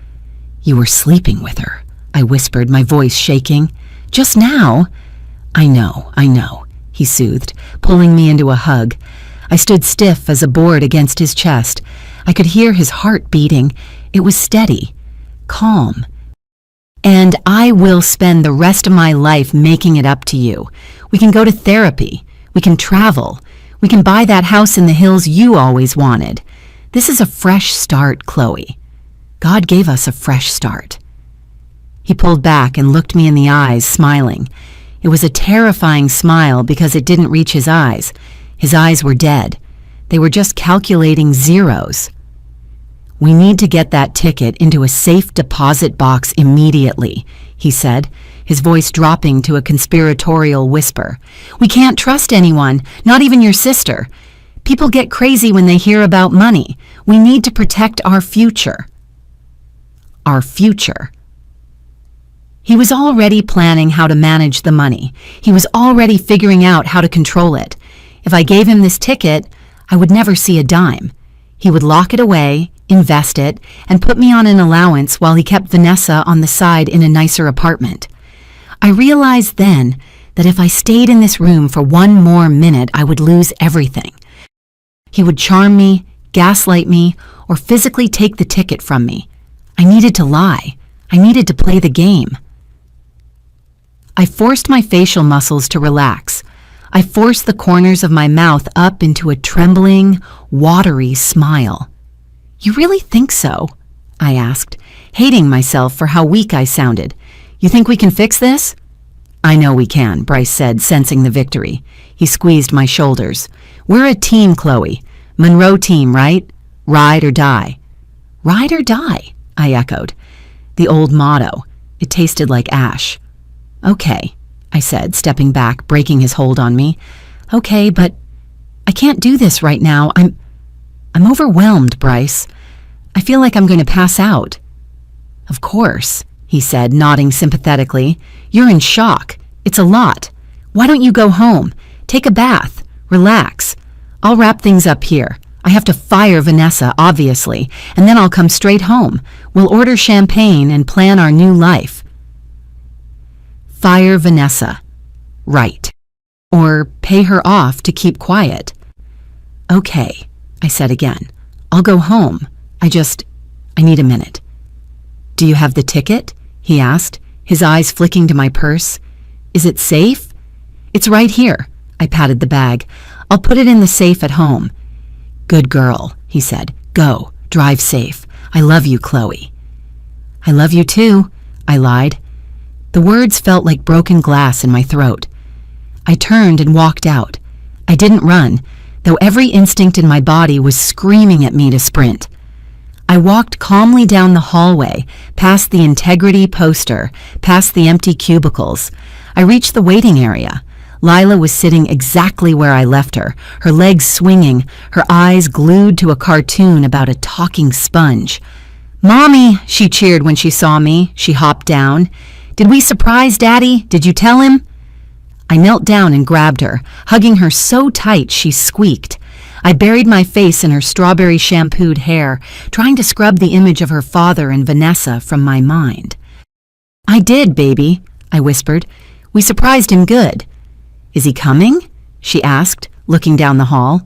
A: "You were sleeping with her," I whispered, my voice shaking. "Just now?" I know, he soothed, pulling me into a hug. I stood stiff as a board against his chest. I could hear his heart beating. It was steady, calm. "And I will spend the rest of my life making it up to you. We can go to therapy. We can travel. We can buy that house in the hills you always wanted. This is a fresh start, Chloe. God gave us a fresh start." He pulled back and looked me in the eyes, smiling. It was a terrifying smile because it didn't reach his eyes. His eyes were dead. They were just calculating zeros. "We need to get that ticket into a safe deposit box immediately," he said, his voice dropping to a conspiratorial whisper. "We can't trust anyone, not even your sister. People get crazy when they hear about money. We need to protect our future." Our future. He was already planning how to manage the money. He was already figuring out how to control it. If I gave him this ticket, I would never see a dime. He would lock it away, invest it, and put me on an allowance while he kept Vanessa on the side in a nicer apartment. I realized then that if I stayed in this room for one more minute, I would lose everything. He would charm me, gaslight me, or physically take the ticket from me. I needed to lie. I needed to play the game. I forced my facial muscles to relax. I forced the corners of my mouth up into a trembling, watery smile. "You really think so?" I asked, hating myself for how weak I sounded. "You think we can fix this?" "I know we can," Bryce said, sensing the victory. He squeezed my shoulders. "We're a team, Chloe. Monroe team, right? Ride or die." "Ride or die," I echoed. The old motto. It tasted like ash. "Okay," I said, stepping back, breaking his hold on me. "Okay, but I can't do this right now. I'm overwhelmed, Bryce. I feel like I'm going to pass out." "Of course," he said, nodding sympathetically. "You're in shock. It's a lot. Why don't you go home? Take a bath. Relax. I'll wrap things up here. I have to fire Vanessa, obviously, and then I'll come straight home. We'll order champagne and plan our new life." Fire Vanessa. Right. Or pay her off to keep quiet. "Okay," I said again. "I'll go home. I need a minute." "Do you have the ticket?" he asked, his eyes flicking to my purse. "Is it safe?" "It's right here." I patted the bag. "I'll put it in the safe at home." "Good girl," he said. "Go. Drive safe. I love you, Chloe." "I love you too," I lied. The words felt like broken glass in my throat. I turned and walked out. I didn't run, though every instinct in my body was screaming at me to sprint. I walked calmly down the hallway, past the integrity poster, past the empty cubicles. I reached the waiting area. Lila was sitting exactly where I left her, her legs swinging, her eyes glued to a cartoon about a talking sponge. "Mommy," she cheered when she saw me. She hopped down. "Did we surprise Daddy? Did you tell him?" I knelt down and grabbed her, hugging her so tight she squeaked. I buried my face in her strawberry shampooed hair, trying to scrub the image of her father and Vanessa from my mind. "I did, baby," I whispered. "We surprised him good." "Is he coming?" she asked, looking down the hall.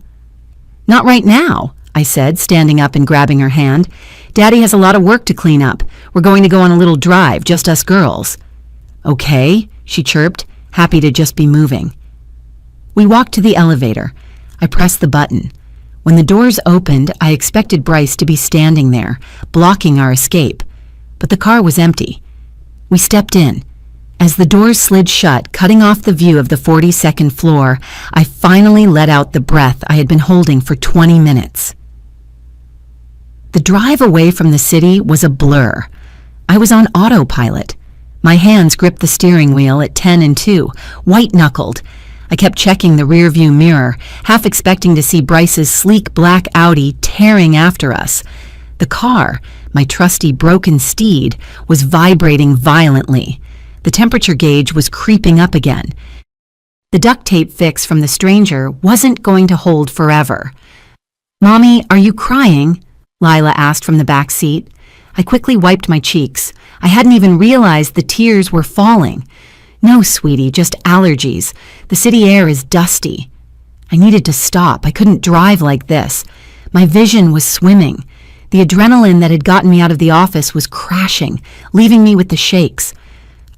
A: "Not right now," I said, standing up and grabbing her hand. "Daddy has a lot of work to clean up. We're going to go on a little drive, just us girls." "Okay," she chirped, happy to just be moving. We walked to the elevator. I pressed the button. When the doors opened, I expected Bryce to be standing there, blocking our escape. But the car was empty. We stepped in. As the doors slid shut, cutting off the view of the 42nd floor, I finally let out the breath I had been holding for 20 minutes. The drive away from the city was a blur. I was on autopilot. My hands gripped the steering wheel at 10 and 2, white-knuckled. I kept checking the rearview mirror, half expecting to see Bryce's sleek black Audi tearing after us. The car, my trusty broken steed, was vibrating violently. The temperature gauge was creeping up again. The duct tape fix from the stranger wasn't going to hold forever. "Mommy, are you crying?" Lila asked from the back seat. I quickly wiped my cheeks. I hadn't even realized the tears were falling. "No, sweetie, just allergies. The city air is dusty." I needed to stop. I couldn't drive like this. My vision was swimming. The adrenaline that had gotten me out of the office was crashing, leaving me with the shakes.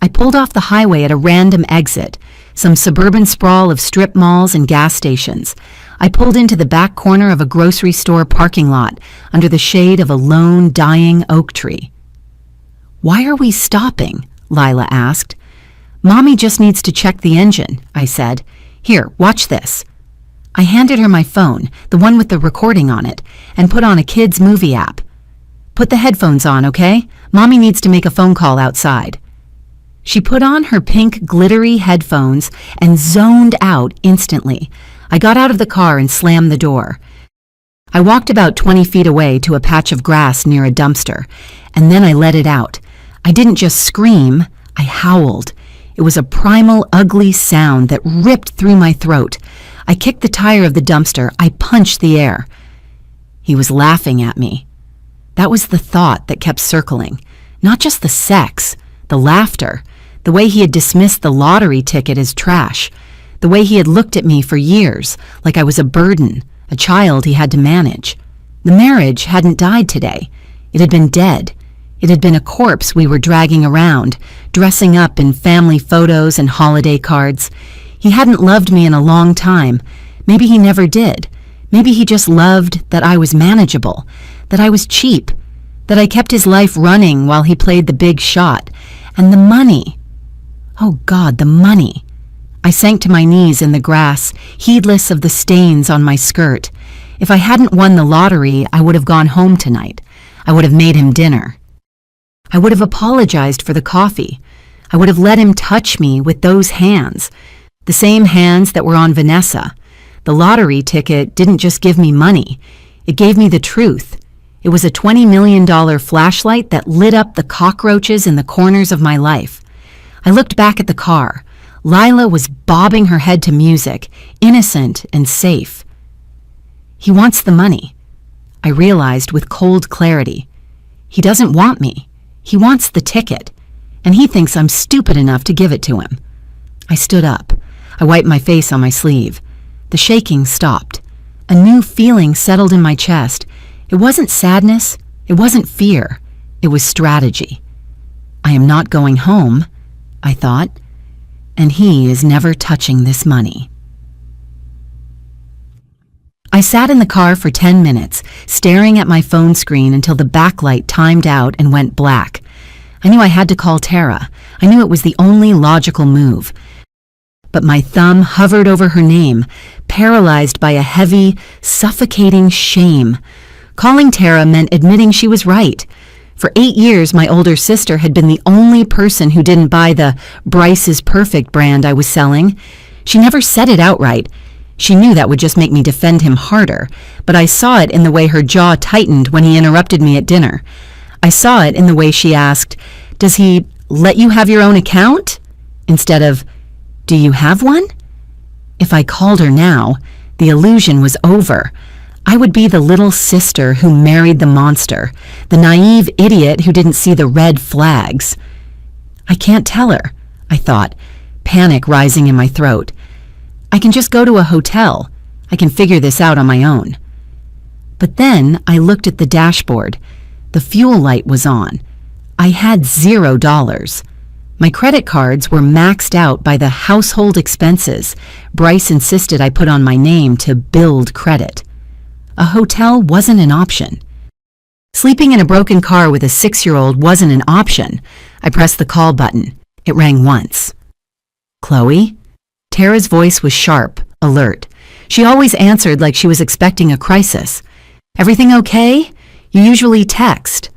A: I pulled off the highway at a random exit, some suburban sprawl of strip malls and gas stations. I pulled into the back corner of a grocery store parking lot under the shade of a lone, dying oak tree. "Why are we stopping?" Lila asked. "Mommy just needs to check the engine," I said. "Here, watch this." I handed her my phone, the one with the recording on it, and put on a kids' movie app. "Put the headphones on, okay? Mommy needs to make a phone call outside." She put on her pink glittery headphones and zoned out instantly. I got out of the car and slammed the door. I walked about 20 feet away to a patch of grass near a dumpster, and then I let it out. I didn't just scream, I howled. It was a primal, ugly sound that ripped through my throat. I kicked the tire of the dumpster. I punched the air. He was laughing at me. That was the thought that kept circling. Not just the sex, the laughter, the way he had dismissed the lottery ticket as trash, the way he had looked at me for years, like I was a burden, a child he had to manage. The marriage hadn't died today. It had been dead. It had been a corpse we were dragging around, dressing up in family photos and holiday cards. He hadn't loved me in a long time. Maybe he never did. Maybe he just loved that I was manageable, that I was cheap, that I kept his life running while he played the big shot. And the money. Oh God, the money. I sank to my knees in the grass, heedless of the stains on my skirt. If I hadn't won the lottery, I would have gone home tonight. I would have made him dinner. I would have apologized for the coffee. I would have let him touch me with those hands, the same hands that were on Vanessa. The lottery ticket didn't just give me money. It gave me the truth. It was a $20 million flashlight that lit up the cockroaches in the corners of my life. I looked back at the car. Lila was bobbing her head to music, innocent and safe. He wants the money. I realized with cold clarity. He doesn't want me. He wants the ticket, and he thinks I'm stupid enough to give it to him. I stood up. I wiped my face on my sleeve. The shaking stopped. A new feeling settled in my chest. It wasn't sadness. It wasn't fear. It was strategy. I am not going home, I thought, and he is never touching this money. I sat in the car for 10 minutes, staring at my phone screen until the backlight timed out and went black. I knew I had to call Tara. I knew it was the only logical move. But my thumb hovered over her name, paralyzed by a heavy, suffocating shame. Calling Tara meant admitting she was right. For 8 years, my older sister had been the only person who didn't buy the Bryce is Perfect brand I was selling. She never said it outright. She knew that would just make me defend him harder, but I saw it in the way her jaw tightened when he interrupted me at dinner. I saw it in the way she asked, "Does he let you have your own account?" instead of, "Do you have one?" If I called her now, the illusion was over. I would be the little sister who married the monster, the naive idiot who didn't see the red flags. I can't tell her, I thought, panic rising in my throat. I can just go to a hotel. I can figure this out on my own. But then I looked at the dashboard. The fuel light was on. I had $0. My credit cards were maxed out by the household expenses Bryce insisted I put on my name to build credit. A hotel wasn't an option. Sleeping in a broken car with a 6-year-old wasn't an option. I pressed the call button. It rang once. "Chloe?" Tara's voice was sharp, alert. She always answered like she was expecting a crisis. "Everything okay? You usually text."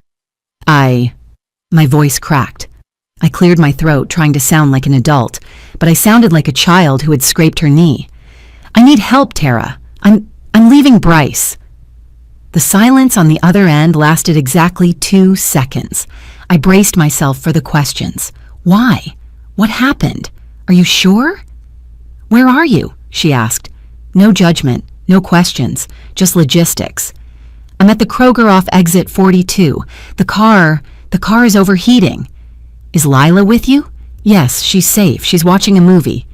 A: My voice cracked. I cleared my throat, trying to sound like an adult, but I sounded like a child who had scraped her knee. "I need help, Tara. I'm leaving Bryce." The silence on the other end lasted exactly 2 seconds. I braced myself for the questions. Why? What happened? Are you sure? "Where are you?" she asked. No judgment, no questions, just logistics. "I'm at the Kroger off exit 42. The car is overheating." "Is Lila with you?" "Yes, she's safe. She's watching a movie."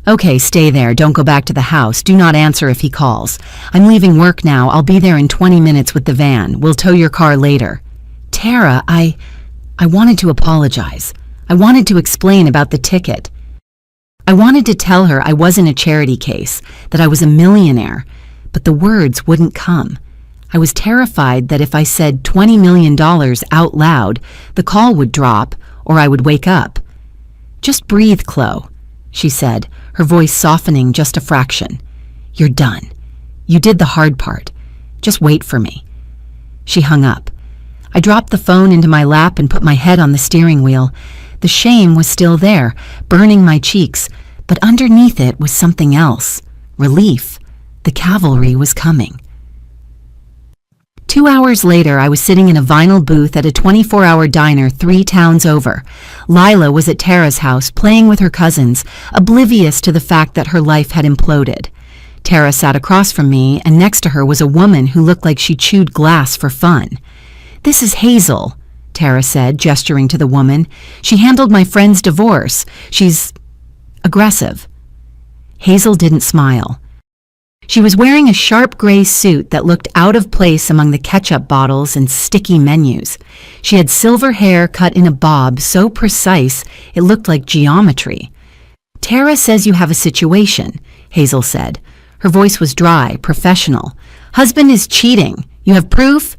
A: Okay, stay there. Don't go back to the house. Do not answer if he calls. I'm leaving work now. I'll be there in 20 minutes with the van. We'll tow your car later. Tara, I wanted to apologize. I wanted to explain about the ticket. I wanted to tell her I wasn't a charity case, that I was a millionaire, but the words wouldn't come. I was terrified that if I said $20 million out loud, the call would drop or I would wake up. Just breathe, Chloe, she said, her voice softening just a fraction. You're done. You did the hard part. Just wait for me. She hung up. I dropped the phone into my lap and put my head on the steering wheel. The shame was still there, burning my cheeks, but underneath it was something else. Relief. The cavalry was coming. 2 hours later, I was sitting in a vinyl booth at a 24-hour diner 3 towns over. Lila was at Tara's house playing with her cousins, oblivious to the fact that her life had imploded. Tara sat across from me, and next to her was a woman who looked like she chewed glass for fun. "This is Hazel," Tara said, gesturing to the woman. "She handled my friend's divorce. She's aggressive." Hazel didn't smile. She was wearing a sharp gray suit that looked out of place among the ketchup bottles and sticky menus. She had silver hair cut in a bob so precise it looked like geometry. "Tara says you have a situation," Hazel said. Her voice was dry, professional. "Husband is cheating. You have proof?"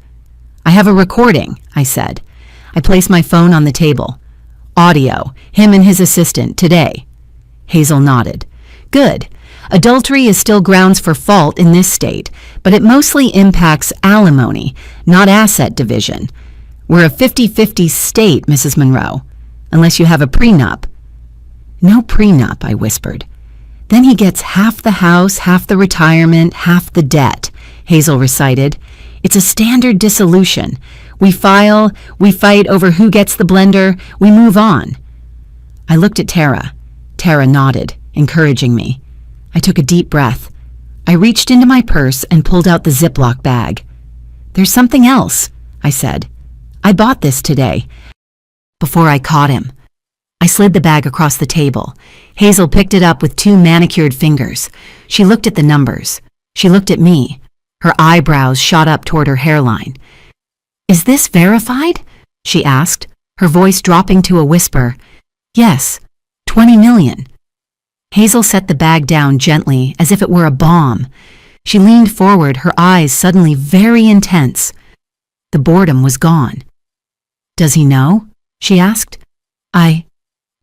A: "I have a recording," I said. I placed my phone on the table. "Audio, him and his assistant, today." Hazel nodded. "Good. Adultery is still grounds for fault in this state, but it mostly impacts alimony, not asset division. We're a 50-50 state, Mrs. Monroe, unless you have a prenup." "No prenup," I whispered. "Then he gets half the house, half the retirement, half the debt," Hazel recited. "It's a standard dissolution. We file, we fight over who gets the blender, we move on." I looked at Tara. Tara nodded, encouraging me. I took a deep breath. I reached into my purse and pulled out the Ziploc bag. "There's something else," I said. "I bought this today." Before I caught him, I slid the bag across the table. Hazel picked it up with 2 manicured fingers. She looked at the numbers. She looked at me. Her eyebrows shot up toward her hairline. "Is this verified?" she asked, her voice dropping to a whisper. "Yes, 20 million. Hazel set the bag down gently, as if it were a bomb. She leaned forward, her eyes suddenly very intense. The boredom was gone. "Does he know?" she asked. I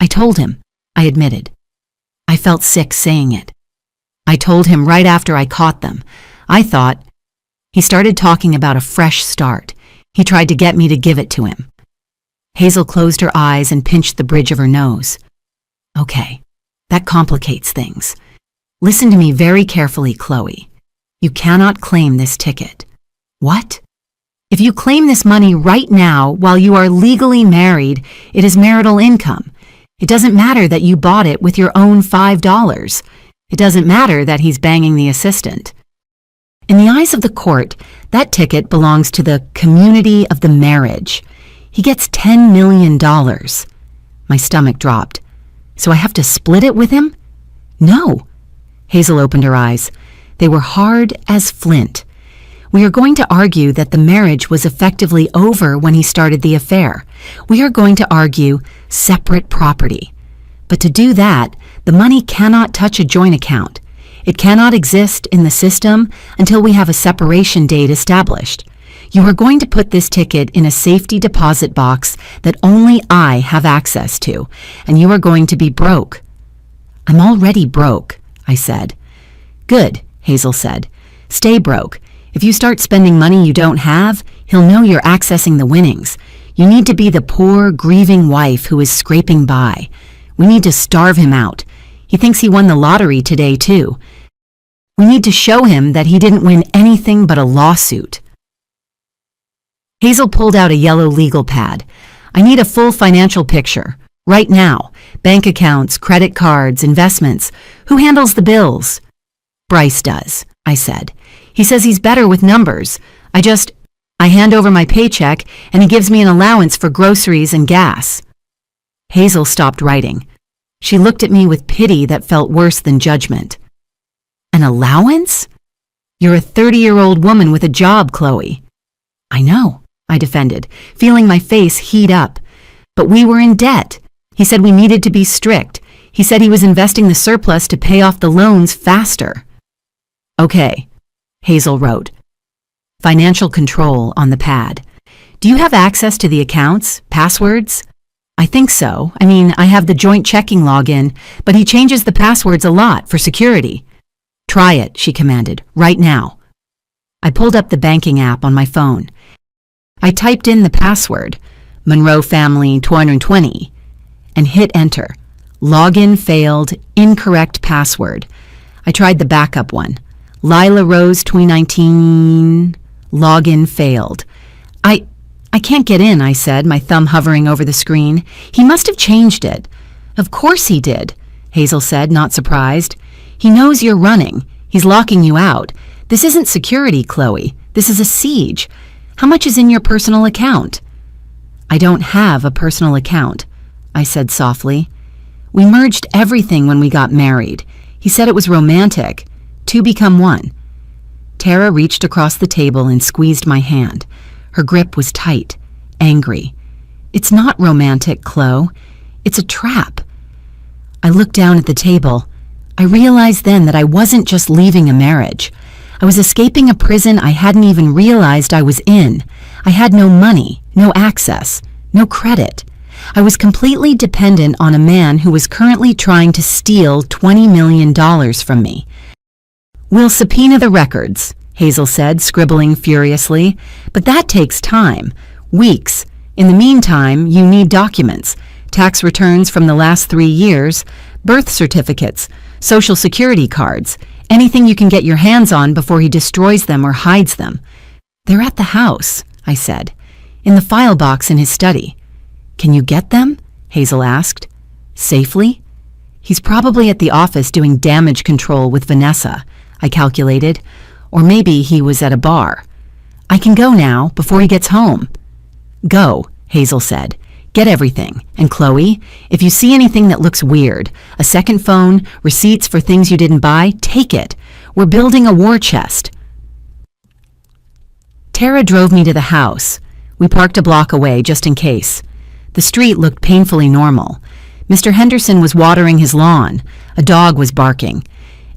A: told him," I admitted. I felt sick saying it. "I told him right after I caught them. I thought—" He started talking about a fresh start. He tried to get me to give it to him. Hazel closed her eyes and pinched the bridge of her nose. "Okay. That complicates things. Listen to me very carefully, Chloe. You cannot claim this ticket." "What?" "If you claim this money right now while you are legally married, it is marital income. It doesn't matter that you bought it with your own $5. It doesn't matter that he's banging the assistant. In the eyes of the court, that ticket belongs to the community of the marriage. He gets $10 million. My stomach dropped. "So I have to split it with him?" "No." Hazel opened her eyes. They were hard as flint. "We are going to argue that the marriage was effectively over when he started the affair. We are going to argue separate property. But to do that, the money cannot touch a joint account. It cannot exist in the system until we have a separation date established. You are going to put this ticket in a safety deposit box that only I have access to, and you are going to be broke." "I'm already broke," I said. "Good," Hazel said. "Stay broke. If you start spending money you don't have, he'll know you're accessing the winnings. You need to be the poor, grieving wife who is scraping by. We need to starve him out. He thinks he won the lottery today, too. We need to show him that he didn't win anything but a lawsuit." Hazel pulled out a yellow legal pad. "I need a full financial picture. Right now. Bank accounts, credit cards, investments. Who handles the bills?" "Bryce does," I said. "He says he's better with numbers. I hand over my paycheck and he gives me an allowance for groceries and gas." Hazel stopped writing. She looked at me with pity that felt worse than judgment. An allowance? You're a 30-year-old woman with a job, Chloe. I know, I defended, feeling my face heat up. But we were in debt. He said we needed to be strict. He said he was investing the surplus to pay off the loans faster. Okay, Hazel wrote. Financial control on the pad. Do you have access to the accounts, passwords? I think so. I have the joint checking login, but he changes the passwords a lot for security. Try it, she commanded, right now. I pulled up the banking app on my phone. I typed in the password, Monroe Family 220, and hit enter. Login failed, incorrect password. I tried the backup one. Lila Rose 2019, login failed. I can't get in, I said, my thumb hovering over the screen. He must have changed it. Of course he did, Hazel said, not surprised. He knows you're running. He's locking you out. This isn't security, Chloe. This is a siege. How much is in your personal account? I don't have a personal account, I said softly. We merged everything when we got married. He said it was romantic. Two become one. Tara reached across the table and squeezed my hand. Her grip was tight, angry. It's not romantic, Chloe. It's a trap. I looked down at the table. I realized then that I wasn't just leaving a marriage. I was escaping a prison I hadn't even realized I was in. I had no money, no access, no credit. I was completely dependent on a man who was currently trying to steal $20 million from me. We'll subpoena the records, Hazel said, scribbling furiously. But that takes time. Weeks. In the meantime, you need documents. Tax returns from the last 3 years, birth certificates, social security cards, anything you can get your hands on before he destroys them or hides them. They're at the house, I said, in the file box in his study. Can you get them? Hazel asked. Safely? He's probably at the office doing damage control with Vanessa, I calculated. Or maybe he was at a bar. I can go now, before he gets home. Go, Hazel said. Get everything. And Chloe, if you see anything that looks weird, a second phone, receipts for things you didn't buy, take it. We're building a war chest. Tara drove me to the house. We parked a block away just in case. The street looked painfully normal. Mr. Henderson was watering his lawn. A dog was barking.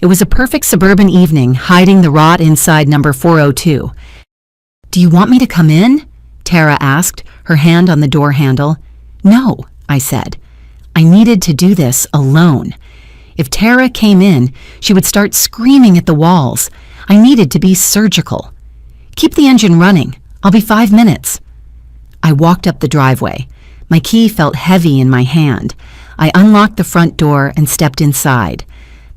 A: It was a perfect suburban evening, hiding the rot inside number 402. Do you want me to come in? Tara asked, her hand on the door handle. No, I said. I needed to do this alone. If Tara came in, she would start screaming at the walls. I needed to be surgical. Keep the engine running. I'll be 5 minutes. I walked up the driveway. My key felt heavy in my hand. I unlocked the front door and stepped inside.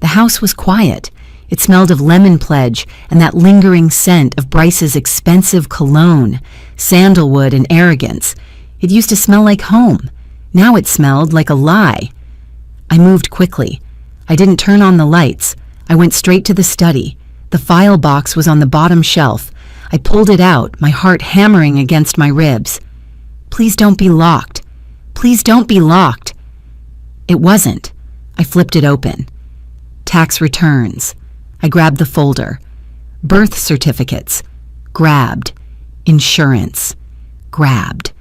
A: The house was quiet. It smelled of lemon pledge and that lingering scent of Bryce's expensive cologne, sandalwood and arrogance. It used to smell like home. Now it smelled like a lie. I moved quickly. I didn't turn on the lights. I went straight to the study. The file box was on the bottom shelf. I pulled it out, my heart hammering against my ribs. Please don't be locked. Please don't be locked. It wasn't. I flipped it open. Tax returns. I grabbed the folder. Birth certificates. Grabbed. Insurance. Grabbed.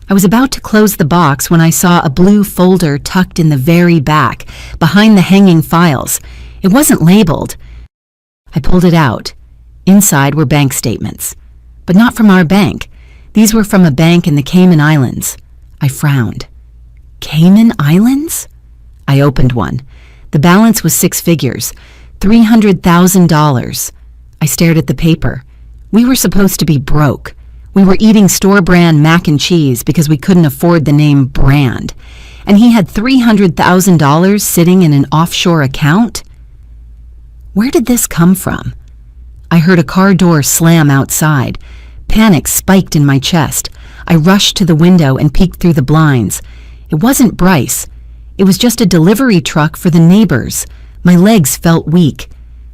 A: I was about to close the box when I saw a blue folder tucked in the very back, behind the hanging files. It wasn't labeled. I pulled it out. Inside were bank statements. But not from our bank. These were from a bank in the Cayman Islands. I frowned. Cayman Islands? I opened one. The balance was 6 figures, $300,000. I stared at the paper. We were supposed to be broke. We were eating store-brand mac and cheese because we couldn't afford the name brand. And he had $300,000 sitting in an offshore account? Where did this come from? I heard a car door slam outside. Panic spiked in my chest. I rushed to the window and peeked through the blinds. It wasn't Bryce. It was just a delivery truck for the neighbors. My legs felt weak.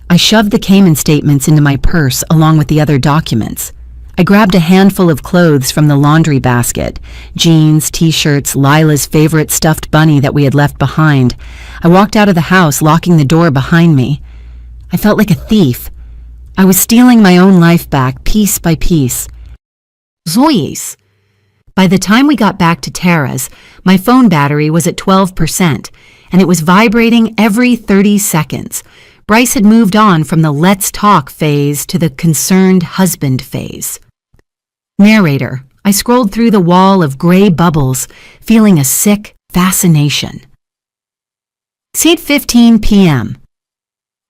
A: I shoved the Cayman statements into my purse along with the other documents. I grabbed a handful of clothes from the laundry basket, jeans, t-shirts, Lila's favorite stuffed bunny that we had left behind. I walked out of the house, locking the door behind me. I felt like a thief. I was stealing my own life back, piece by piece. Zois! By the time we got back to Tara's, my phone battery was at 12%, and it was vibrating every 30 seconds. Bryce had moved on from the let's talk phase to the concerned husband phase. Narrator, I scrolled through the wall of gray bubbles, feeling a sick fascination. 6:15 p.m.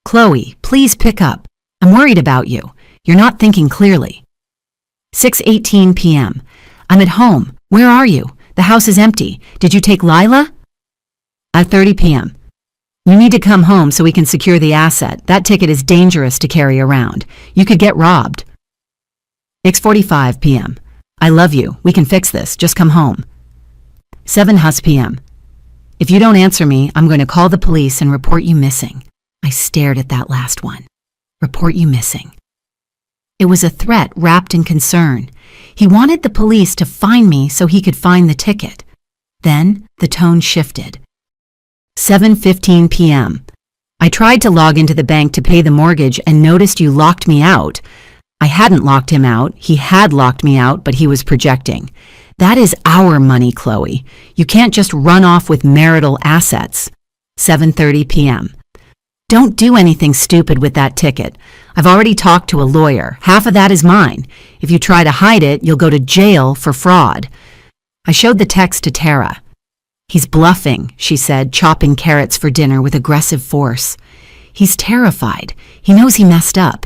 A: Chloe, please pick up. I'm worried about you. You're not thinking clearly. 6:18 p.m. I'm at home. Where are you? The house is empty. Did you take Lila? 5:30 p.m. You need to come home so we can secure the asset. That ticket is dangerous to carry around. You could get robbed. 6:45 p.m. I love you. We can fix this. Just come home. 7 p.m. If you don't answer me, I'm going to call the police and report you missing. I stared at that last one. Report you missing. It was a threat wrapped in concern. He wanted the police to find me so he could find the ticket. Then the tone shifted. 7:15 p.m. I tried to log into the bank to pay the mortgage and noticed you locked me out. I hadn't locked him out. He had locked me out, but he was projecting. That is our money, Chloe. You can't just run off with marital assets. 7:30 p.m. Don't do anything stupid with that ticket. I've already talked to a lawyer. Half of that is mine. If you try to hide it, you'll go to jail for fraud. I showed the text to Tara. He's bluffing, she said, chopping carrots for dinner with aggressive force. He's terrified. He knows he messed up.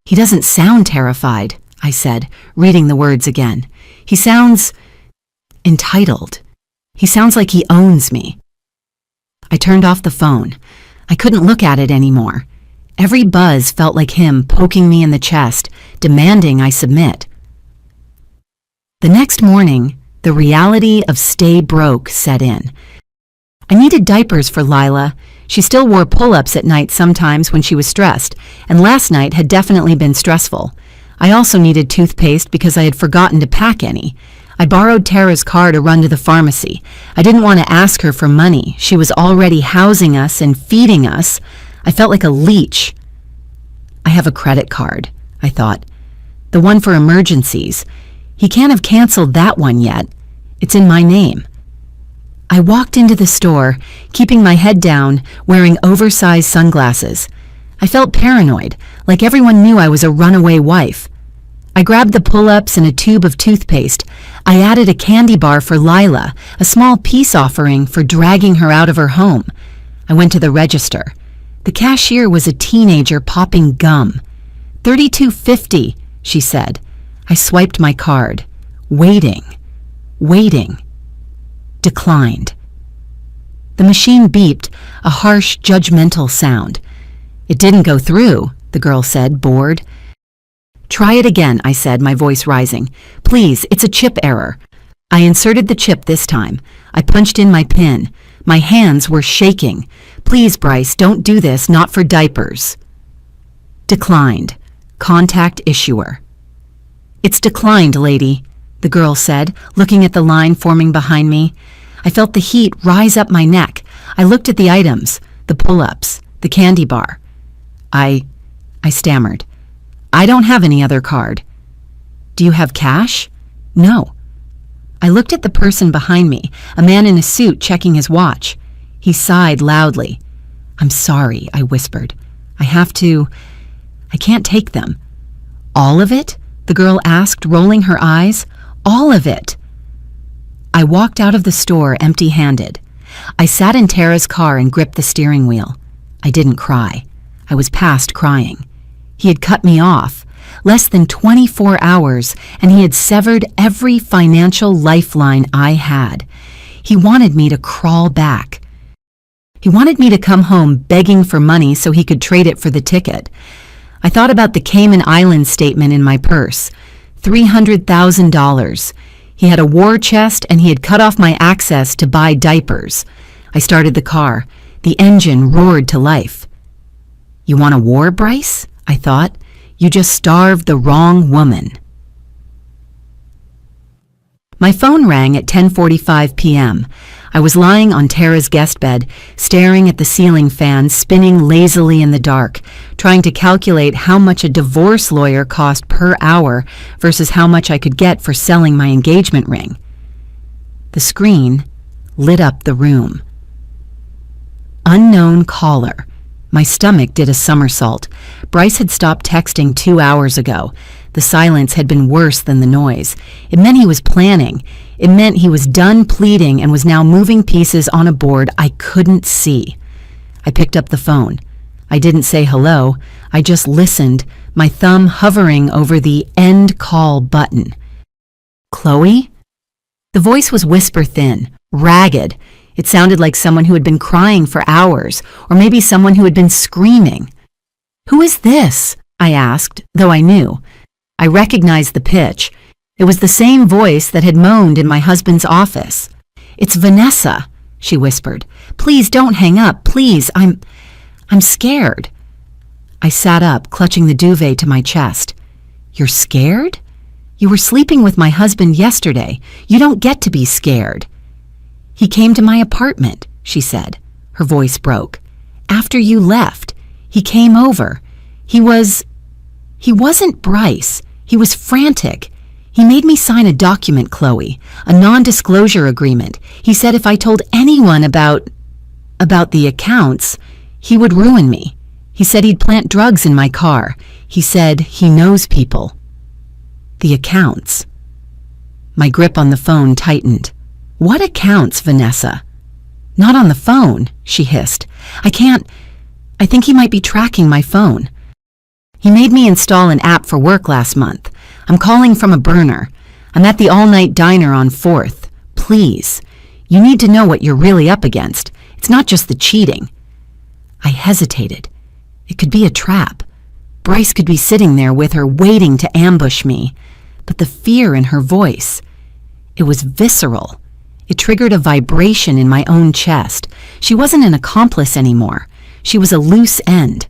A: He doesn't sound terrified, I said, reading the words again. He sounds entitled. He sounds like he owns me. I turned off the phone. I couldn't look at it anymore. Every buzz felt like him poking me in the chest, demanding I submit. The next morning, the reality of stay broke set in. I needed diapers for Lila. She still wore pull-ups at night sometimes when she was stressed, and last night had definitely been stressful. I also needed toothpaste because I had forgotten to pack any. I borrowed Tara's car to run to the pharmacy. I didn't want to ask her for money. She was already housing us and feeding us. I felt like a leech. I have a credit card, I thought. The one for emergencies. He can't have canceled that one yet. It's in my name. I walked into the store, keeping my head down, wearing oversized sunglasses. I felt paranoid, like everyone knew I was a runaway wife. I grabbed the pull-ups and a tube of toothpaste. I added a candy bar for Lila, a small peace offering for dragging her out of her home. I went to the register. The cashier was a teenager popping gum. $32.50, she said. I swiped my card. Waiting. Declined. The machine beeped, a harsh, judgmental sound. It didn't go through, the girl said, bored. Try it again, I said, my voice rising. Please, it's a chip error. I inserted the chip this time. I punched in my PIN. My hands were shaking. Please, Bryce, don't do this, not for diapers. Declined. Contact issuer. It's declined, lady, the girl said, looking at the line forming behind me. I felt the heat rise up my neck. I looked at the items, the pull-ups, the candy bar. I stammered. I don't have any other card. Do you have cash? No. I looked at the person behind me, a man in a suit checking his watch. He sighed loudly. I'm sorry, I whispered. I can't take them. All of it? The girl asked, rolling her eyes. All of it. I walked out of the store empty-handed. I sat in Tara's car and gripped the steering wheel. I didn't cry. I was past crying. He had cut me off. Less than 24 hours, and he had severed every financial lifeline I had. He wanted me to crawl back. He wanted me to come home begging for money so he could trade it for the ticket. I thought about the Cayman Islands statement in my purse. $300,000. He had a war chest and he had cut off my access to buy diapers. I started the car. The engine roared to life. You want a war, Bryce? I thought. You just starved the wrong woman. My phone rang at 10:45 p.m. I was lying on Tara's guest bed, staring at the ceiling fan spinning lazily in the dark, trying to calculate how much a divorce lawyer cost per hour versus how much I could get for selling my engagement ring. The screen lit up the room. Unknown caller. My stomach did a somersault. Bryce had stopped texting 2 hours ago. The silence had been worse than the noise. It meant he was planning. It meant he was done pleading and was now moving pieces on a board I couldn't see. I picked up the phone. I didn't say hello. I just listened, my thumb hovering over the end call button. Chloe? The voice was whisper thin, ragged. It sounded like someone who had been crying for hours, or maybe someone who had been screaming. "Who is this?" I asked, though I knew. I recognized the pitch. It was the same voice that had moaned in my husband's office. "It's Vanessa," she whispered. "Please don't hang up, please. I'm scared." I sat up, clutching the duvet to my chest. "You're scared? You were sleeping with my husband yesterday. You don't get to be scared." "He came to my apartment," she said. Her voice broke. "After you left. He came over. He wasn't Bryce. He was frantic. He made me sign a document, Chloe, a non-disclosure agreement. He said if I told anyone about the accounts, he would ruin me. He said he'd plant drugs in my car. He said he knows people." The accounts. My grip on the phone tightened. "What accounts, Vanessa?" "Not on the phone," she hissed. I think he might be tracking my phone. He made me install an app for work last month. I'm calling from a burner. I'm at the all-night diner on 4th. Please. You need to know what you're really up against. It's not just the cheating." I hesitated. It could be a trap. Bryce could be sitting there with her, waiting to ambush me. But the fear in her voice, it was visceral. It triggered a vibration in my own chest. She wasn't an accomplice anymore. She was a loose end.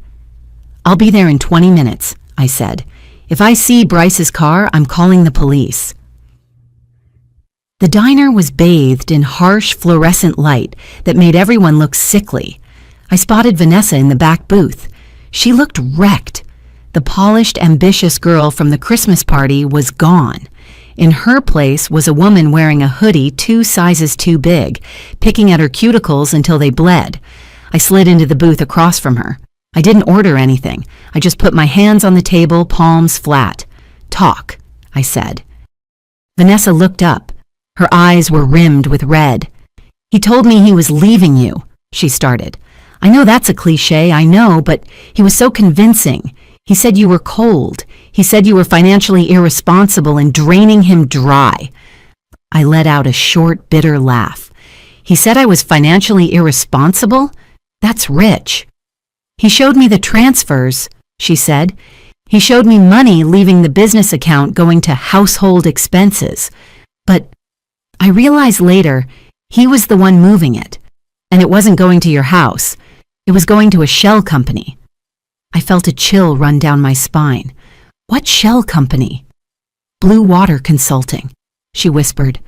A: "I'll be there in 20 minutes, I said. "If I see Bryce's car, I'm calling the police." The diner was bathed in harsh fluorescent light that made everyone look sickly. I spotted Vanessa in the back booth. She looked wrecked. The polished, ambitious girl from the Christmas party was gone. In her place was a woman wearing a hoodie 2 sizes too big, picking at her cuticles until they bled. I slid into the booth across from her. I didn't order anything. I just put my hands on the table, palms flat. "Talk," I said. Vanessa looked up. Her eyes were rimmed with red. "He told me he was leaving you," she started. "I know that's a cliche, I know, but he was so convincing. He said you were cold. He said you were financially irresponsible and draining him dry." I let out a short, bitter laugh. "He said I was financially irresponsible? That's rich." "He showed me the transfers," she said. "He showed me money leaving the business account going to household expenses. But I realized later he was the one moving it. And it wasn't going to your house. It was going to a shell company." I felt a chill run down my spine. "What shell company?" "Blue Water Consulting," she whispered.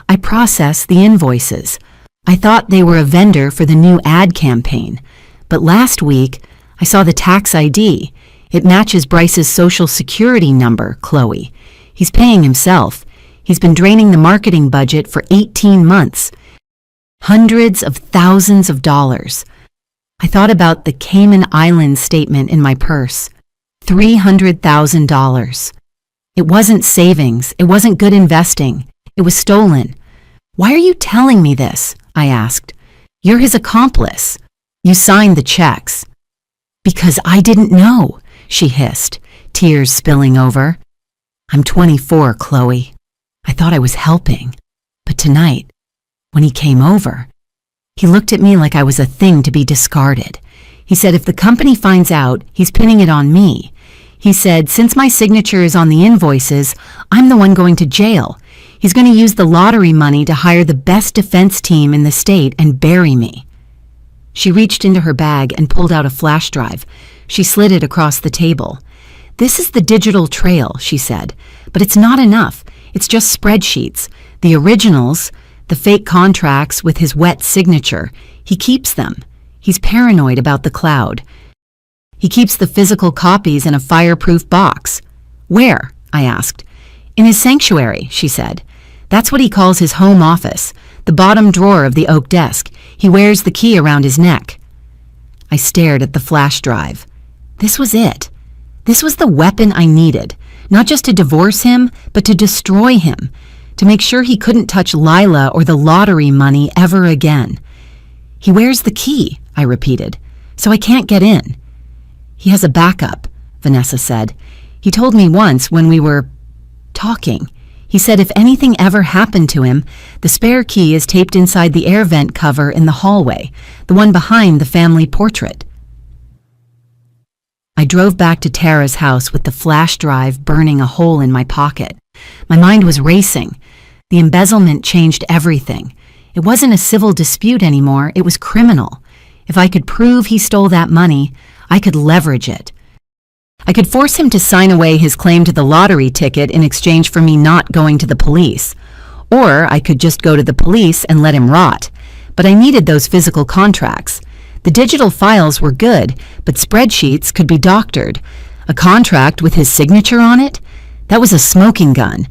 A: "I processed the invoices. I thought they were a vendor for the new ad campaign. But last week, I saw the tax ID. It matches Bryce's social security number, Chloe. He's paying himself. He's been draining the marketing budget for 18 months. Hundreds of thousands of dollars. I thought about the Cayman Islands statement in my purse. $300,000. It wasn't savings. It wasn't good investing. It was stolen. "Why are you telling me this?" I asked. "You're his accomplice. You signed the checks." "Because I didn't know," she hissed, tears spilling over. "I'm 24, Chloe. I thought I was helping. But tonight, when he came over, he looked at me like I was a thing to be discarded. He said if the company finds out, he's pinning it on me. He said since my signature is on the invoices, I'm the one going to jail. He's going to use the lottery money to hire the best defense team in the state and bury me." She reached into her bag and pulled out a flash drive. She slid it across the table. "This is the digital trail," she said, "but it's not enough. It's just spreadsheets. The originals, the fake contracts with his wet signature, he keeps them. He's paranoid about the cloud. He keeps the physical copies in a fireproof box. Where? I asked. In his sanctuary, she said. That's what he calls his home office, the bottom drawer of the oak desk. He wears the key around his neck. I stared at the flash drive. This was it. This was the weapon I needed, not just to divorce him, but to destroy him, to make sure he couldn't touch Lila or the lottery money ever again. He wears the key, I repeated, so I can't get in. He has a backup, Vanessa said. He told me once when we were talking. He said if anything ever happened to him, the spare key is taped inside the air vent cover in the hallway, the one behind the family portrait. I drove back to Tara's house with the flash drive burning a hole in my pocket. My mind was racing. The embezzlement changed everything. It wasn't a civil dispute anymore, it was criminal. If I could prove he stole that money, I could leverage it. I could force him to sign away his claim to the lottery ticket in exchange for me not going to the police. Or I could just go to the police and let him rot. But I needed those physical contracts. The digital files were good, but spreadsheets could be doctored. A contract with his signature on it? That was a smoking gun.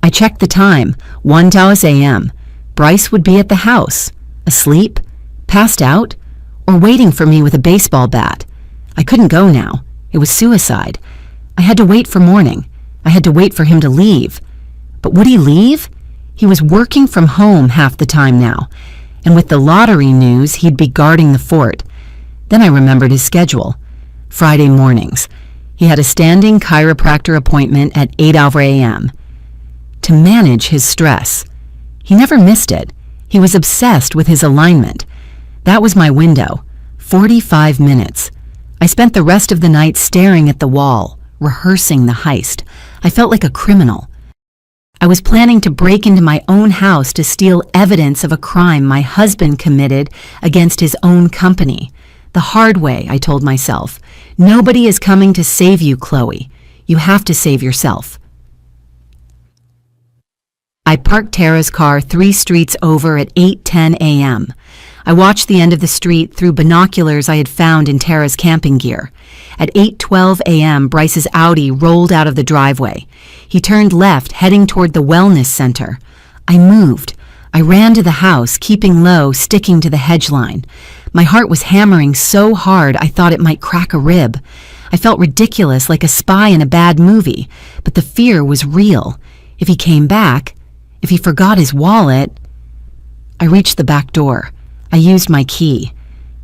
A: I checked the time, 1:00 a.m. Bryce would be at the house, asleep, passed out, or waiting for me with a baseball bat. I couldn't go now. It was suicide. I had to wait for morning. I had to wait for him to leave. But would he leave? He was working from home half the time now, and with the lottery news, he'd be guarding the fort. Then I remembered his schedule. Friday mornings. He had a standing chiropractor appointment at 8:00 a.m. To manage his stress. He never missed it. He was obsessed with his alignment. That was my window. 45 minutes. I spent the rest of the night staring at the wall, rehearsing the heist. I felt like a criminal. I was planning to break into my own house to steal evidence of a crime my husband committed against his own company. The hard way, I told myself. Nobody is coming to save you, Chloe. You have to save yourself. I parked Tara's car 3 streets over at 8:10 a.m. I watched the end of the street through binoculars I had found in Tara's camping gear. At 8:12 a.m., Bryce's Audi rolled out of the driveway. He turned left, heading toward the wellness center. I moved. I ran to the house, keeping low, sticking to the hedge line. My heart was hammering so hard I thought it might crack a rib. I felt ridiculous, like a spy in a bad movie, but the fear was real. If he came back, if he forgot his wallet... I reached the back door. I used my key.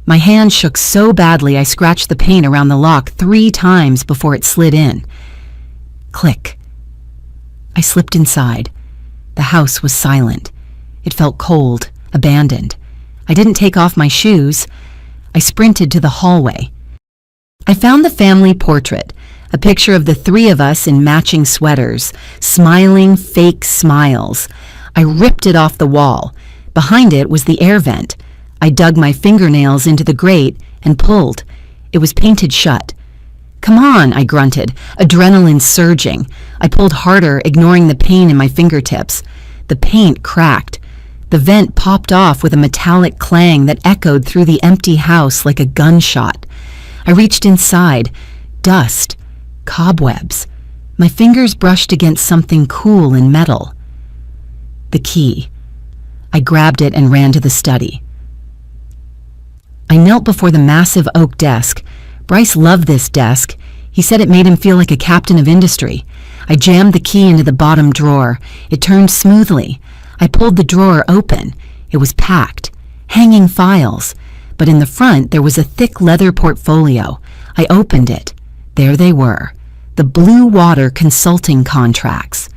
A: My hand shook so badly I scratched the paint around the lock 3 times before it slid in. Click. I slipped inside. The house was silent. It felt cold, abandoned. I didn't take off my shoes. I sprinted to the hallway. I found the family portrait, a picture of the 3 of us in matching sweaters, smiling fake smiles. I ripped it off the wall. Behind it was the air vent. I dug my fingernails into the grate and pulled. It was painted shut. Come on, I grunted, adrenaline surging. I pulled harder, ignoring the pain in my fingertips. The paint cracked. The vent popped off with a metallic clang that echoed through the empty house like a gunshot. I reached inside. Dust. Cobwebs. My fingers brushed against something cool and metal. The key. I grabbed it and ran to the study. I knelt before the massive oak desk. Bryce loved this desk. He said it made him feel like a captain of industry. I jammed the key into the bottom drawer. It turned smoothly. I pulled the drawer open. It was packed, hanging files. But in the front, there was a thick leather portfolio. I opened it. There they were, the Blue Water consulting contracts.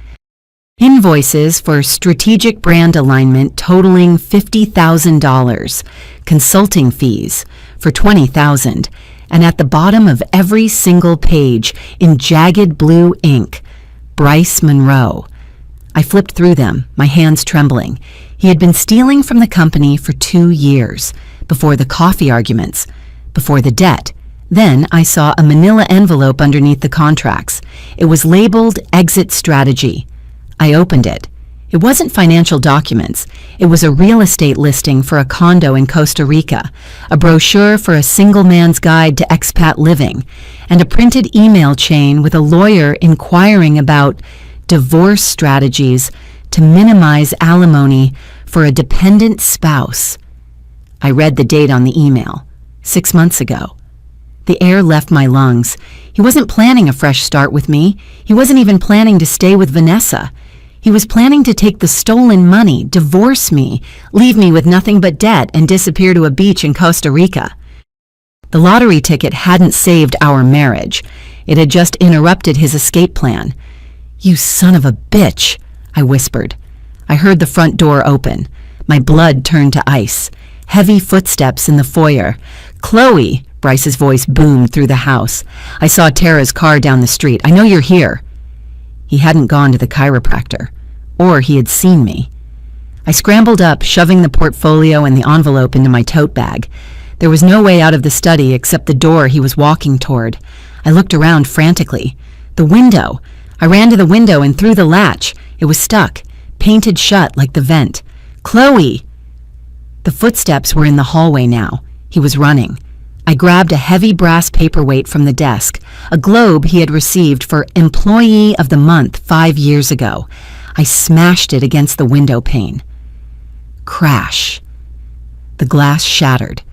A: Invoices for strategic brand alignment totaling $50,000, consulting fees for $20,000, and at the bottom of every single page, in jagged blue ink, Bryce Monroe. I flipped through them, my hands trembling. He had been stealing from the company for 2 years, before the coffee arguments, before the debt. Then I saw a manila envelope underneath the contracts. It was labeled Exit Strategy. I opened it. It wasn't financial documents. It was a real estate listing for a condo in Costa Rica, a brochure for a single man's guide to expat living, and a printed email chain with a lawyer inquiring about divorce strategies to minimize alimony for a dependent spouse. I read the date on the email, 6 months ago. The air left my lungs. He wasn't planning a fresh start with me. He wasn't even planning to stay with Vanessa. He was planning to take the stolen money, divorce me, leave me with nothing but debt, and disappear to a beach in Costa Rica. The lottery ticket hadn't saved our marriage. It had just interrupted his escape plan. "You son of a bitch," I whispered. I heard the front door open. My blood turned to ice. Heavy footsteps in the foyer. "Chloe," Bryce's voice boomed through the house. "I saw Tara's car down the street. I know you're here." He hadn't gone to the chiropractor, or he had seen me. I scrambled up, shoving the portfolio and the envelope into my tote bag. There was no way out of the study except the door he was walking toward. I looked around frantically. The window! I ran to the window and threw the latch. It was stuck, painted shut like the vent. "Chloe!" The footsteps were in the hallway now. He was running. I grabbed a heavy brass paperweight from the desk, a globe he had received for Employee of the Month 5 years ago. I smashed it against the window pane. Crash. The glass shattered.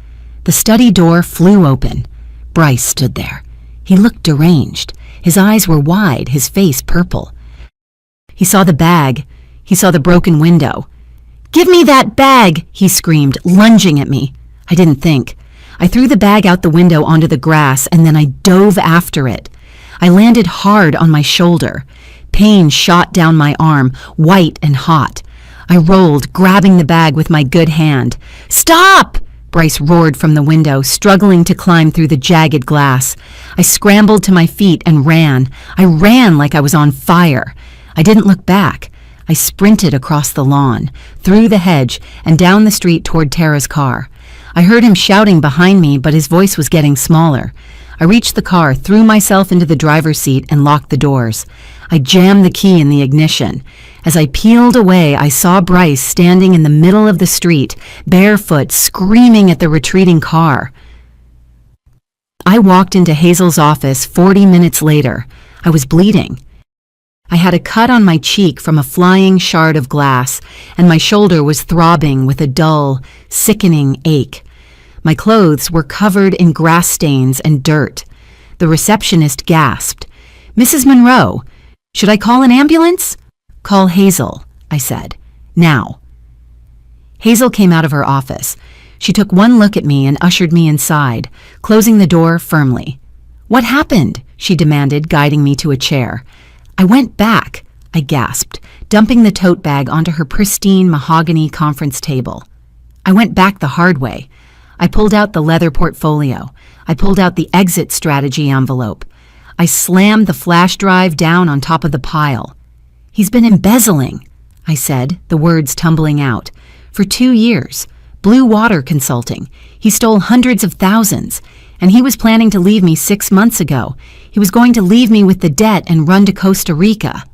A: The study door flew open. Bryce stood there. He looked deranged. His eyes were wide, his face purple. He saw the bag. He saw the broken window. "Give me that bag!" he screamed, lunging at me. I didn't think. I threw the bag out the window onto the grass, and then I dove after it. I landed hard on my shoulder. Pain shot down my arm, white and hot. I rolled, grabbing the bag with my good hand. "Stop!" Bryce roared from the window, struggling to climb through the jagged glass. I scrambled to my feet and ran. I ran like I was on fire. I didn't look back. I sprinted across the lawn, through the hedge, and down the street toward Tara's car. I heard him shouting behind me, but his voice was getting smaller. I reached the car, threw myself into the driver's seat, and locked the doors. I jammed the key in the ignition. As I peeled away, I saw Bryce standing in the middle of the street, barefoot, screaming at the retreating car. I walked into Hazel's office 40 minutes later. I was bleeding. I had a cut on my cheek from a flying shard of glass, and my shoulder was throbbing with a dull, sickening ache. My clothes were covered in grass stains and dirt. The receptionist gasped. "Mrs. Monroe, should I call an ambulance?" "Call Hazel," I said. "Now." Hazel came out of her office. She took one look at me and ushered me inside, closing the door firmly. "What happened?" she demanded, guiding me to a chair. "I went back," I gasped, dumping the tote bag onto her pristine mahogany conference table. "I went back the hard way." I pulled out the leather portfolio. I pulled out the exit strategy envelope. I slammed the flash drive down on top of the pile. "He's been embezzling," I said, the words tumbling out. "For 2 years. Blue Water Consulting. He stole hundreds of thousands. And he was planning to leave me 6 months ago. He was going to leave me with the debt and run to Costa Rica."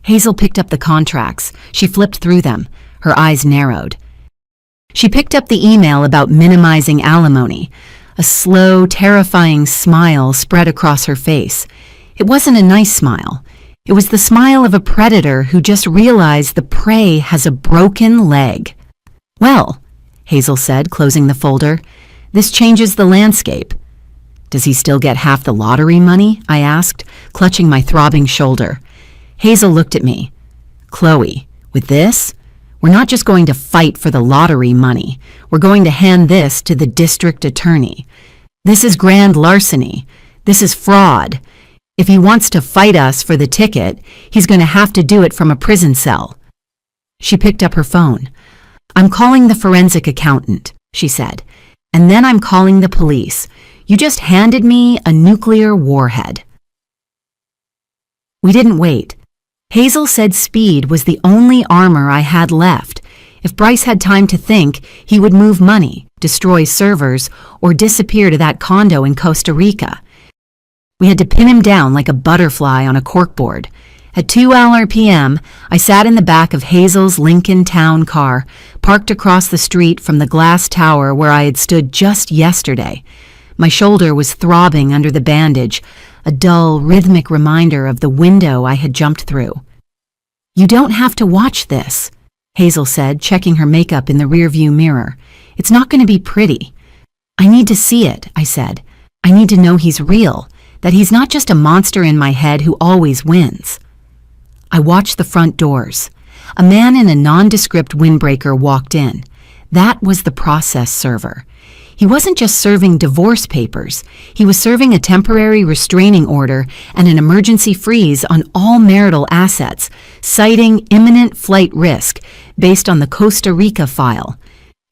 A: Hazel picked up the contracts. She flipped through them. Her eyes narrowed. She picked up the email about minimizing alimony. A slow, terrifying smile spread across her face. It wasn't a nice smile. It was the smile of a predator who just realized the prey has a broken leg. "Well," Hazel said, closing the folder, "this changes the landscape." "Does he still get half the lottery money?" I asked, clutching my throbbing shoulder. Hazel looked at me. "Chloe, with this, we're not just going to fight for the lottery money. We're going to hand this to the district attorney. This is grand larceny. This is fraud. If he wants to fight us for the ticket, he's going to have to do it from a prison cell." She picked up her phone. "I'm calling the forensic accountant," she said. "And then I'm calling the police. You just handed me a nuclear warhead." We didn't wait. Hazel said speed was the only armor I had left. If Bryce had time to think, he would move money, destroy servers, or disappear to that condo in Costa Rica. We had to pin him down like a butterfly on a corkboard. At 2 p.m., I sat in the back of Hazel's Lincoln Town car, parked across the street from the glass tower where I had stood just yesterday. My shoulder was throbbing under the bandage, a dull, rhythmic reminder of the window I had jumped through. "You don't have to watch this," Hazel said, checking her makeup in the rearview mirror. "It's not going to be pretty." "I need to see it," I said. "I need to know he's real, that he's not just a monster in my head who always wins." I watched the front doors. A man in a nondescript windbreaker walked in. That was the process server. He wasn't just serving divorce papers. He was serving a temporary restraining order and an emergency freeze on all marital assets, citing imminent flight risk based on the Costa Rica file.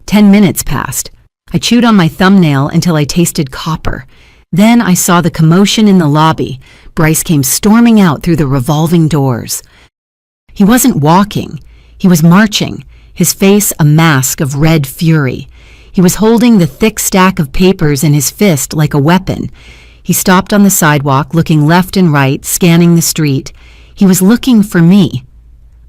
A: 10 minutes passed. I chewed on my thumbnail until I tasted copper. Then I saw the commotion in the lobby. Bryce came storming out through the revolving doors. He wasn't walking. He was marching, his face a mask of red fury. He was holding the thick stack of papers in his fist like a weapon. He stopped on the sidewalk, looking left and right, scanning the street. He was looking for me.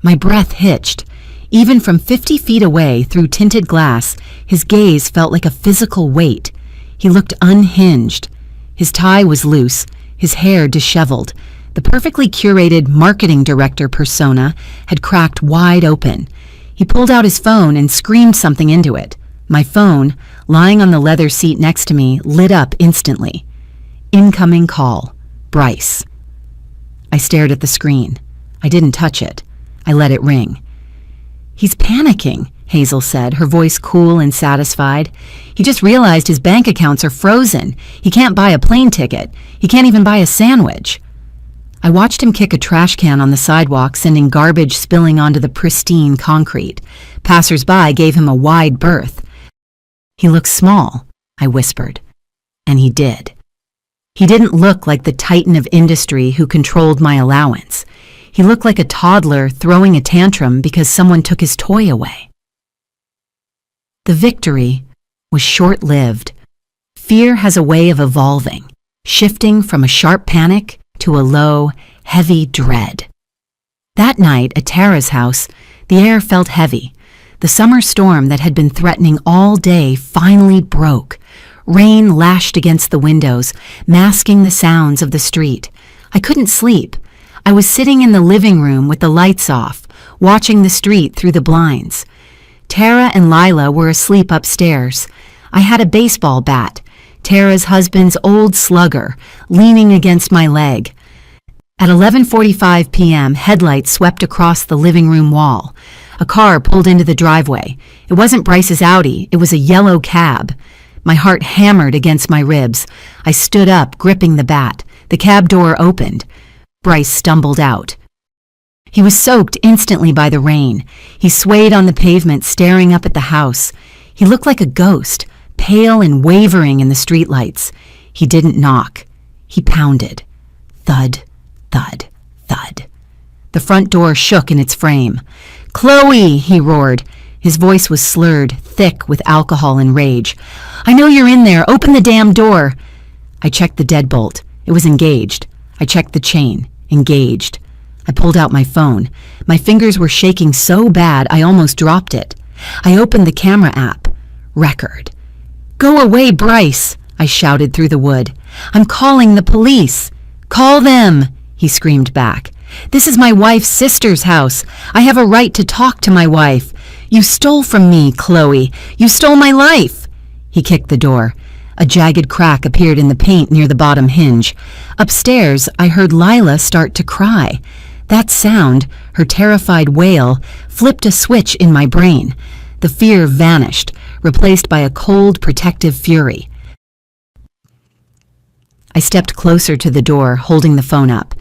A: My breath hitched. Even from 50 feet away, through tinted glass, his gaze felt like a physical weight. He looked unhinged. His tie was loose, his hair disheveled. The perfectly curated marketing director persona had cracked wide open. He pulled out his phone and screamed something into it. My phone, lying on the leather seat next to me, lit up instantly. Incoming call. Bryce. I stared at the screen. I didn't touch it. I let it ring. "He's panicking," Hazel said, her voice cool and satisfied. "He just realized his bank accounts are frozen. He can't buy a plane ticket. He can't even buy a sandwich." I watched him kick a trash can on the sidewalk, sending garbage spilling onto the pristine concrete. Passers-by gave him a wide berth. "He looks small," I whispered. And he did. He didn't look like the titan of industry who controlled my allowance. He looked like a toddler throwing a tantrum because someone took his toy away. The victory was short-lived. Fear has a way of evolving, shifting from a sharp panic to a low, heavy dread. That night at Tara's house, the air felt heavy. The summer storm that had been threatening all day finally broke. Rain lashed against the windows, masking the sounds of the street. I couldn't sleep. I was sitting in the living room with the lights off, watching the street through the blinds. Tara and Lila were asleep upstairs. I had a baseball bat, Tara's husband's old slugger, leaning against my leg. At 11:45 p.m., headlights swept across the living room wall. A car pulled into the driveway. It wasn't Bryce's Audi, it was a yellow cab. My heart hammered against my ribs. I stood up, gripping the bat. The cab door opened. Bryce stumbled out. He was soaked instantly by the rain. He swayed on the pavement, staring up at the house. He looked like a ghost, pale and wavering in the streetlights. He didn't knock. He pounded. Thud, thud, thud. The front door shook in its frame. "Chloe!" he roared. His voice was slurred, thick with alcohol and rage. "I know you're in there. Open the damn door." I checked the deadbolt. It was engaged. I checked the chain. Engaged. I pulled out my phone. My fingers were shaking so bad I almost dropped it. I opened the camera app. Record. "Go away, Bryce!" I shouted through the wood. "I'm calling the police." "Call them!" he screamed back. "This is my wife's sister's house. I have a right to talk to my wife. You stole from me, Chloe. You stole my life." He kicked the door. A jagged crack appeared in the paint near the bottom hinge. Upstairs, I heard Lila start to cry. That sound, her terrified wail, flipped a switch in my brain. The fear vanished, replaced by a cold, protective fury. I stepped closer to the door, holding the phone up.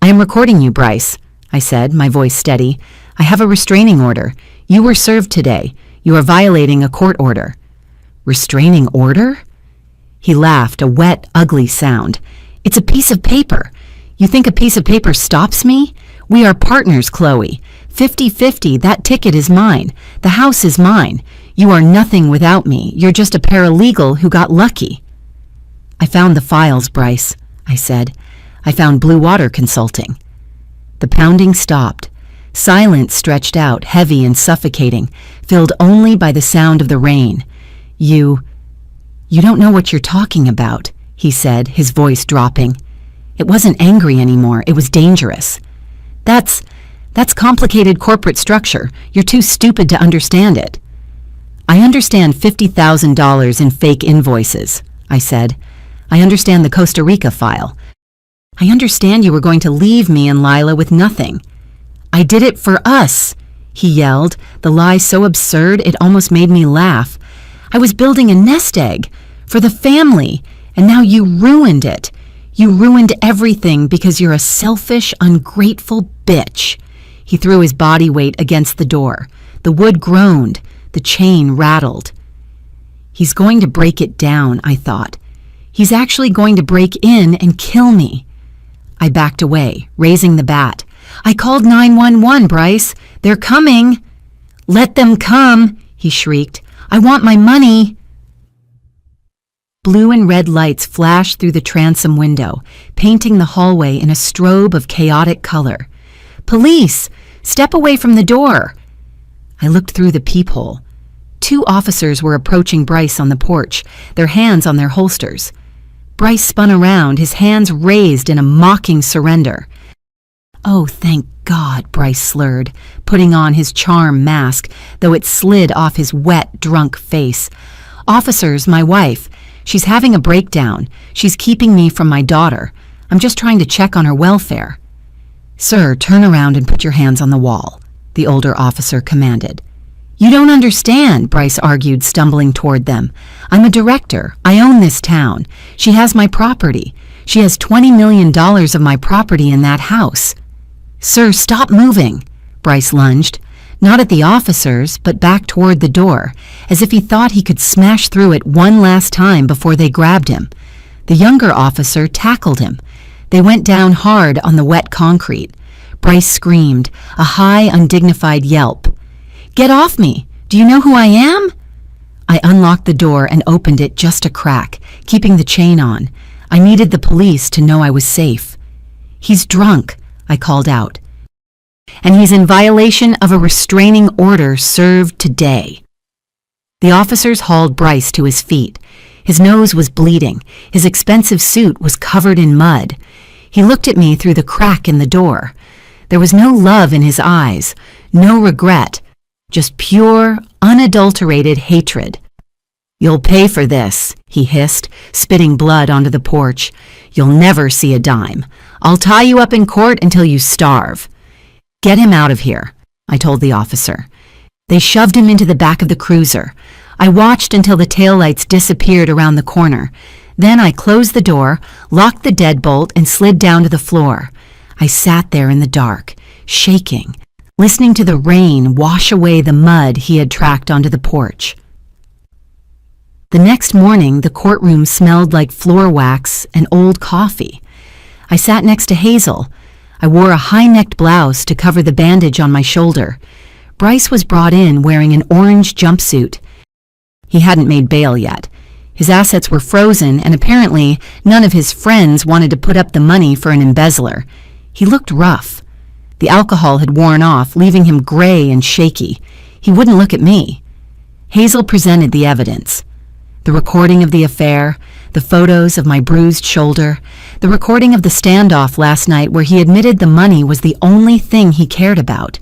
A: "I am recording you, Bryce," I said, my voice steady. "I have a restraining order. You were served today. You are violating a court order." "Restraining order?" He laughed, a wet, ugly sound. "It's a piece of paper. You think a piece of paper stops me? We are partners, Chloe. 50-50, that ticket is mine. The house is mine. You are nothing without me. You're just a paralegal who got lucky." "I found the files, Bryce," I said. "I found Blue Water Consulting." The pounding stopped. Silence stretched out, heavy and suffocating, filled only by the sound of the rain. You don't know what you're talking about," he said, his voice dropping. It wasn't angry anymore, it was dangerous. That's complicated corporate structure. You're too stupid to understand it." "I understand $50,000 in fake invoices," I said. "I understand the Costa Rica file. I understand you were going to leave me and Lila with nothing." "I did it for us," he yelled, the lie so absurd it almost made me laugh. "I was building a nest egg for the family, and now you ruined it. You ruined everything because you're a selfish, ungrateful bitch." He threw his body weight against the door. The wood groaned. The chain rattled. He's going to break it down, I thought. He's actually going to break in and kill me. I backed away, raising the bat. "I called 911, Bryce. They're coming." "Let them come," he shrieked. "I want my money." Blue and red lights flashed through the transom window, painting the hallway in a strobe of chaotic color. "Police! Step away from the door!" I looked through the peephole. 2 officers were approaching Bryce on the porch, their hands on their holsters. Bryce spun around, his hands raised in a mocking surrender. "Oh, thank God," Bryce slurred, putting on his charm mask, though it slid off his wet, drunk face. "Officers, my wife. She's having a breakdown. She's keeping me from my daughter. I'm just trying to check on her welfare." "Sir, turn around and put your hands on the wall," the older officer commanded. "You don't understand," Bryce argued, stumbling toward them. "I'm a director. I own this town. She has my property. She has $20 million of my property in that house." "Sir, stop moving," Bryce lunged, not at the officers, but back toward the door, as if he thought he could smash through it one last time before they grabbed him. The younger officer tackled him. They went down hard on the wet concrete. Bryce screamed, a high, undignified yelp. "Get off me! Do you know who I am?" I unlocked the door and opened it just a crack, keeping the chain on. I needed the police to know I was safe. "He's drunk," I called out. "And he's in violation of a restraining order served today." The officers hauled Bryce to his feet. His nose was bleeding. His expensive suit was covered in mud. He looked at me through the crack in the door. There was no love in his eyes, no regret, just pure, unadulterated hatred. "You'll pay for this," he hissed, spitting blood onto the porch. "You'll never see a dime. I'll tie you up in court until you starve." "Get him out of here," I told the officer. They shoved him into the back of the cruiser. I watched until the taillights disappeared around the corner. Then I closed the door, locked the deadbolt, and slid down to the floor. I sat there in the dark, shaking, listening to the rain wash away the mud he had tracked onto the porch. The next morning, the courtroom smelled like floor wax and old coffee. I sat next to Hazel. I wore a high-necked blouse to cover the bandage on my shoulder. Bryce was brought in wearing an orange jumpsuit. He hadn't made bail yet. His assets were frozen, and apparently none of his friends wanted to put up the money for an embezzler. He looked rough. The alcohol had worn off, leaving him gray and shaky. He wouldn't look at me. Hazel presented the evidence. The recording of the affair, the photos of my bruised shoulder, the recording of the standoff last night where he admitted the money was the only thing he cared about.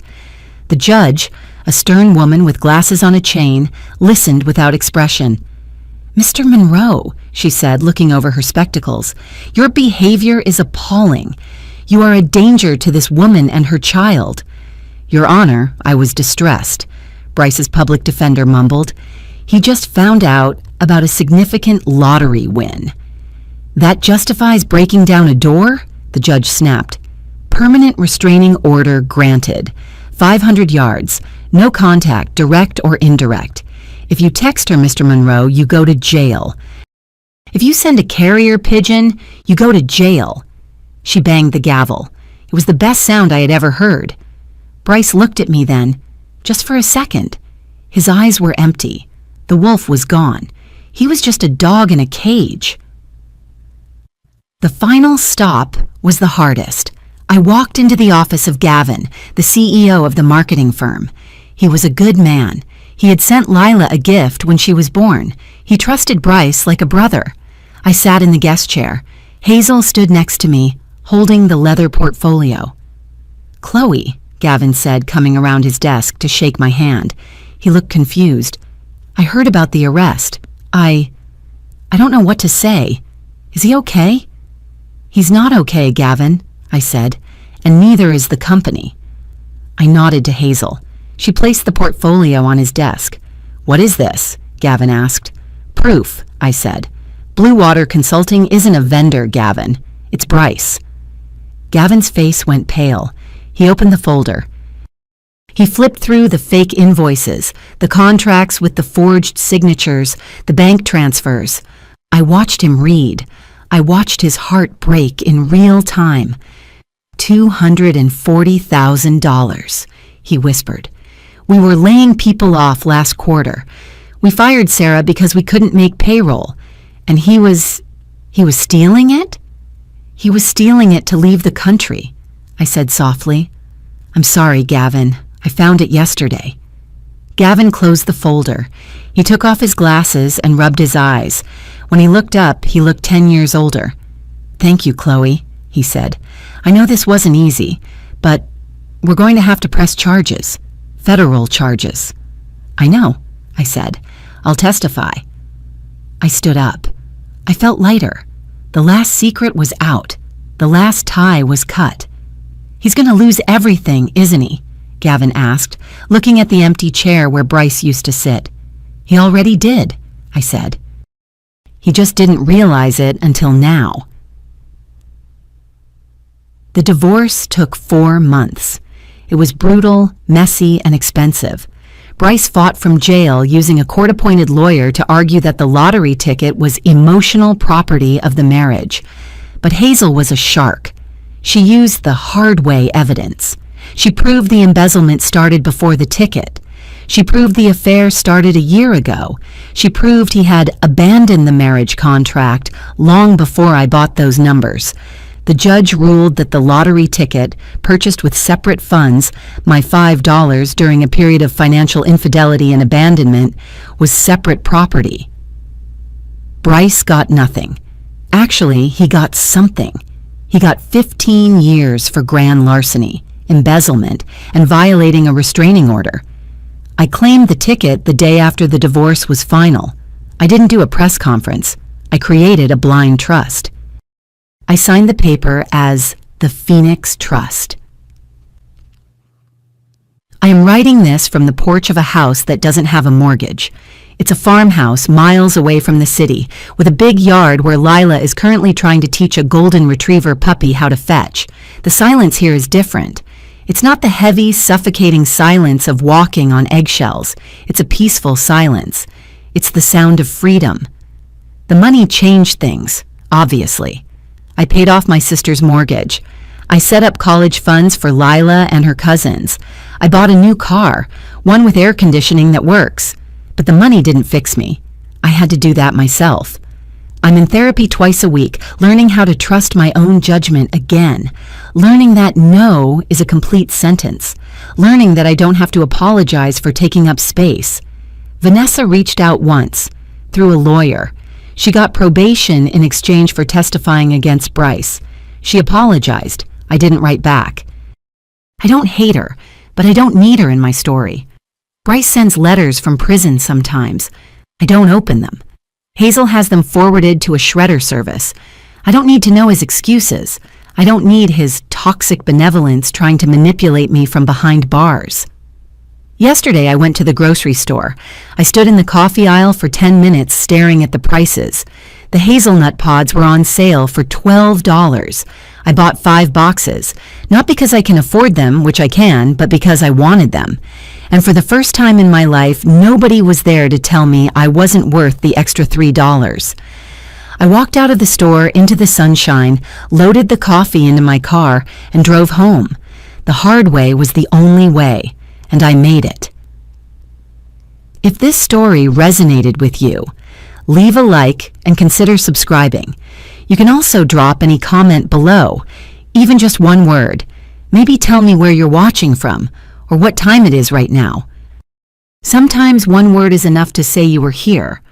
A: The judge, a stern woman with glasses on a chain, listened without expression. "Mr. Monroe," she said, looking over her spectacles, "your behavior is appalling. You are a danger to this woman and her child." "Your Honor, I was distressed," Bryce's public defender mumbled. He just found out about a significant lottery win. "That justifies breaking down a door?" the judge snapped. "Permanent restraining order granted. 500 yards. No contact, direct or indirect. If you text her, Mr. Monroe, you go to jail. If you send a carrier pigeon, you go to jail." She banged the gavel. It was the best sound I had ever heard. Bryce looked at me then, just for a second. His eyes were empty. The wolf was gone. He was just a dog in a cage. The final stop was the hardest. I walked into the office of Gavin, the CEO of the marketing firm. He was a good man. He had sent Lila a gift when she was born. He trusted Bryce like a brother. I sat in the guest chair. Hazel stood next to me, holding the leather portfolio. "Chloe," Gavin said, coming around his desk to shake my hand. He looked confused. "I heard about the arrest. I don't know what to say. Is he okay?" "He's not okay, Gavin," I said, "and neither is the company." I nodded to Hazel. She placed the portfolio on his desk. "What is this?" Gavin asked. "Proof," I said. "Blue Water Consulting isn't a vendor, Gavin. It's Bryce." Gavin's face went pale. He opened the folder. He flipped through the fake invoices, the contracts with the forged signatures, the bank transfers. I watched him read. I watched his heart break in real time. $240,000, he whispered. "We were laying people off last quarter. We fired Sarah because we couldn't make payroll. And he was stealing it? He was stealing it to leave the country," I said softly. "I'm sorry, Gavin. I found it yesterday." Gavin closed the folder. He took off his glasses and rubbed his eyes. When he looked up, he looked 10 years older. "Thank you, Chloe," he said. "I know this wasn't easy, but we're going to have to press charges. Federal charges." "I know," I said. "I'll testify." I stood up. I felt lighter. The last secret was out. The last tie was cut. "He's going to lose everything, isn't he?" Gavin asked, looking at the empty chair where Bryce used to sit. "He already did," I said. "He just didn't realize it until now." The divorce took 4 months. It was brutal, messy, and expensive. Bryce fought from jail using a court-appointed lawyer to argue that the lottery ticket was emotional property of the marriage. But Hazel was a shark. She used the hard-way evidence. She proved the embezzlement started before the ticket. She proved the affair started a year ago. She proved he had abandoned the marriage contract long before I bought those numbers. The judge ruled that the lottery ticket, purchased with separate funds, my $5 during a period of financial infidelity and abandonment, was separate property. Bryce got nothing. Actually, he got something. He got 15 years for grand larceny, embezzlement, and violating a restraining order. I claimed the ticket the day after the divorce was final. I didn't do a press conference. I created a blind trust. I signed the paper as the Phoenix Trust. I am writing this from the porch of a house that doesn't have a mortgage. It's a farmhouse miles away from the city, with a big yard where Lila is currently trying to teach a golden retriever puppy how to fetch. The silence here is different. It's not the heavy, suffocating silence of walking on eggshells. It's a peaceful silence. It's the sound of freedom. The money changed things, obviously. I paid off my sister's mortgage. I set up college funds for Lila and her cousins. I bought a new car, one with air conditioning that works. But the money didn't fix me. I had to do that myself. I'm in therapy twice a week, learning how to trust my own judgment again, learning that no is a complete sentence, learning that I don't have to apologize for taking up space. Vanessa reached out once, through a lawyer. She got probation in exchange for testifying against Bryce. She apologized. I didn't write back. I don't hate her, but I don't need her in my story. Bryce sends letters from prison sometimes. I don't open them. Hazel has them forwarded to a shredder service. I don't need to know his excuses. I don't need his toxic benevolence trying to manipulate me from behind bars. Yesterday I went to the grocery store. I stood in the coffee aisle for 10 minutes staring at the prices. The hazelnut pods were on sale for $12. I bought 5 boxes, not because I can afford them, which I can, but because I wanted them. And for the first time in my life, nobody was there to tell me I wasn't worth the extra $3. I walked out of the store into the sunshine, loaded the coffee into my car, and drove home. The hard way was the only way, and I made it. If this story resonated with you, leave a like and consider subscribing. You can also drop any comment below. Even just one word. Maybe tell me where you're watching from, or what time it is right now. Sometimes one word is enough to say you were here.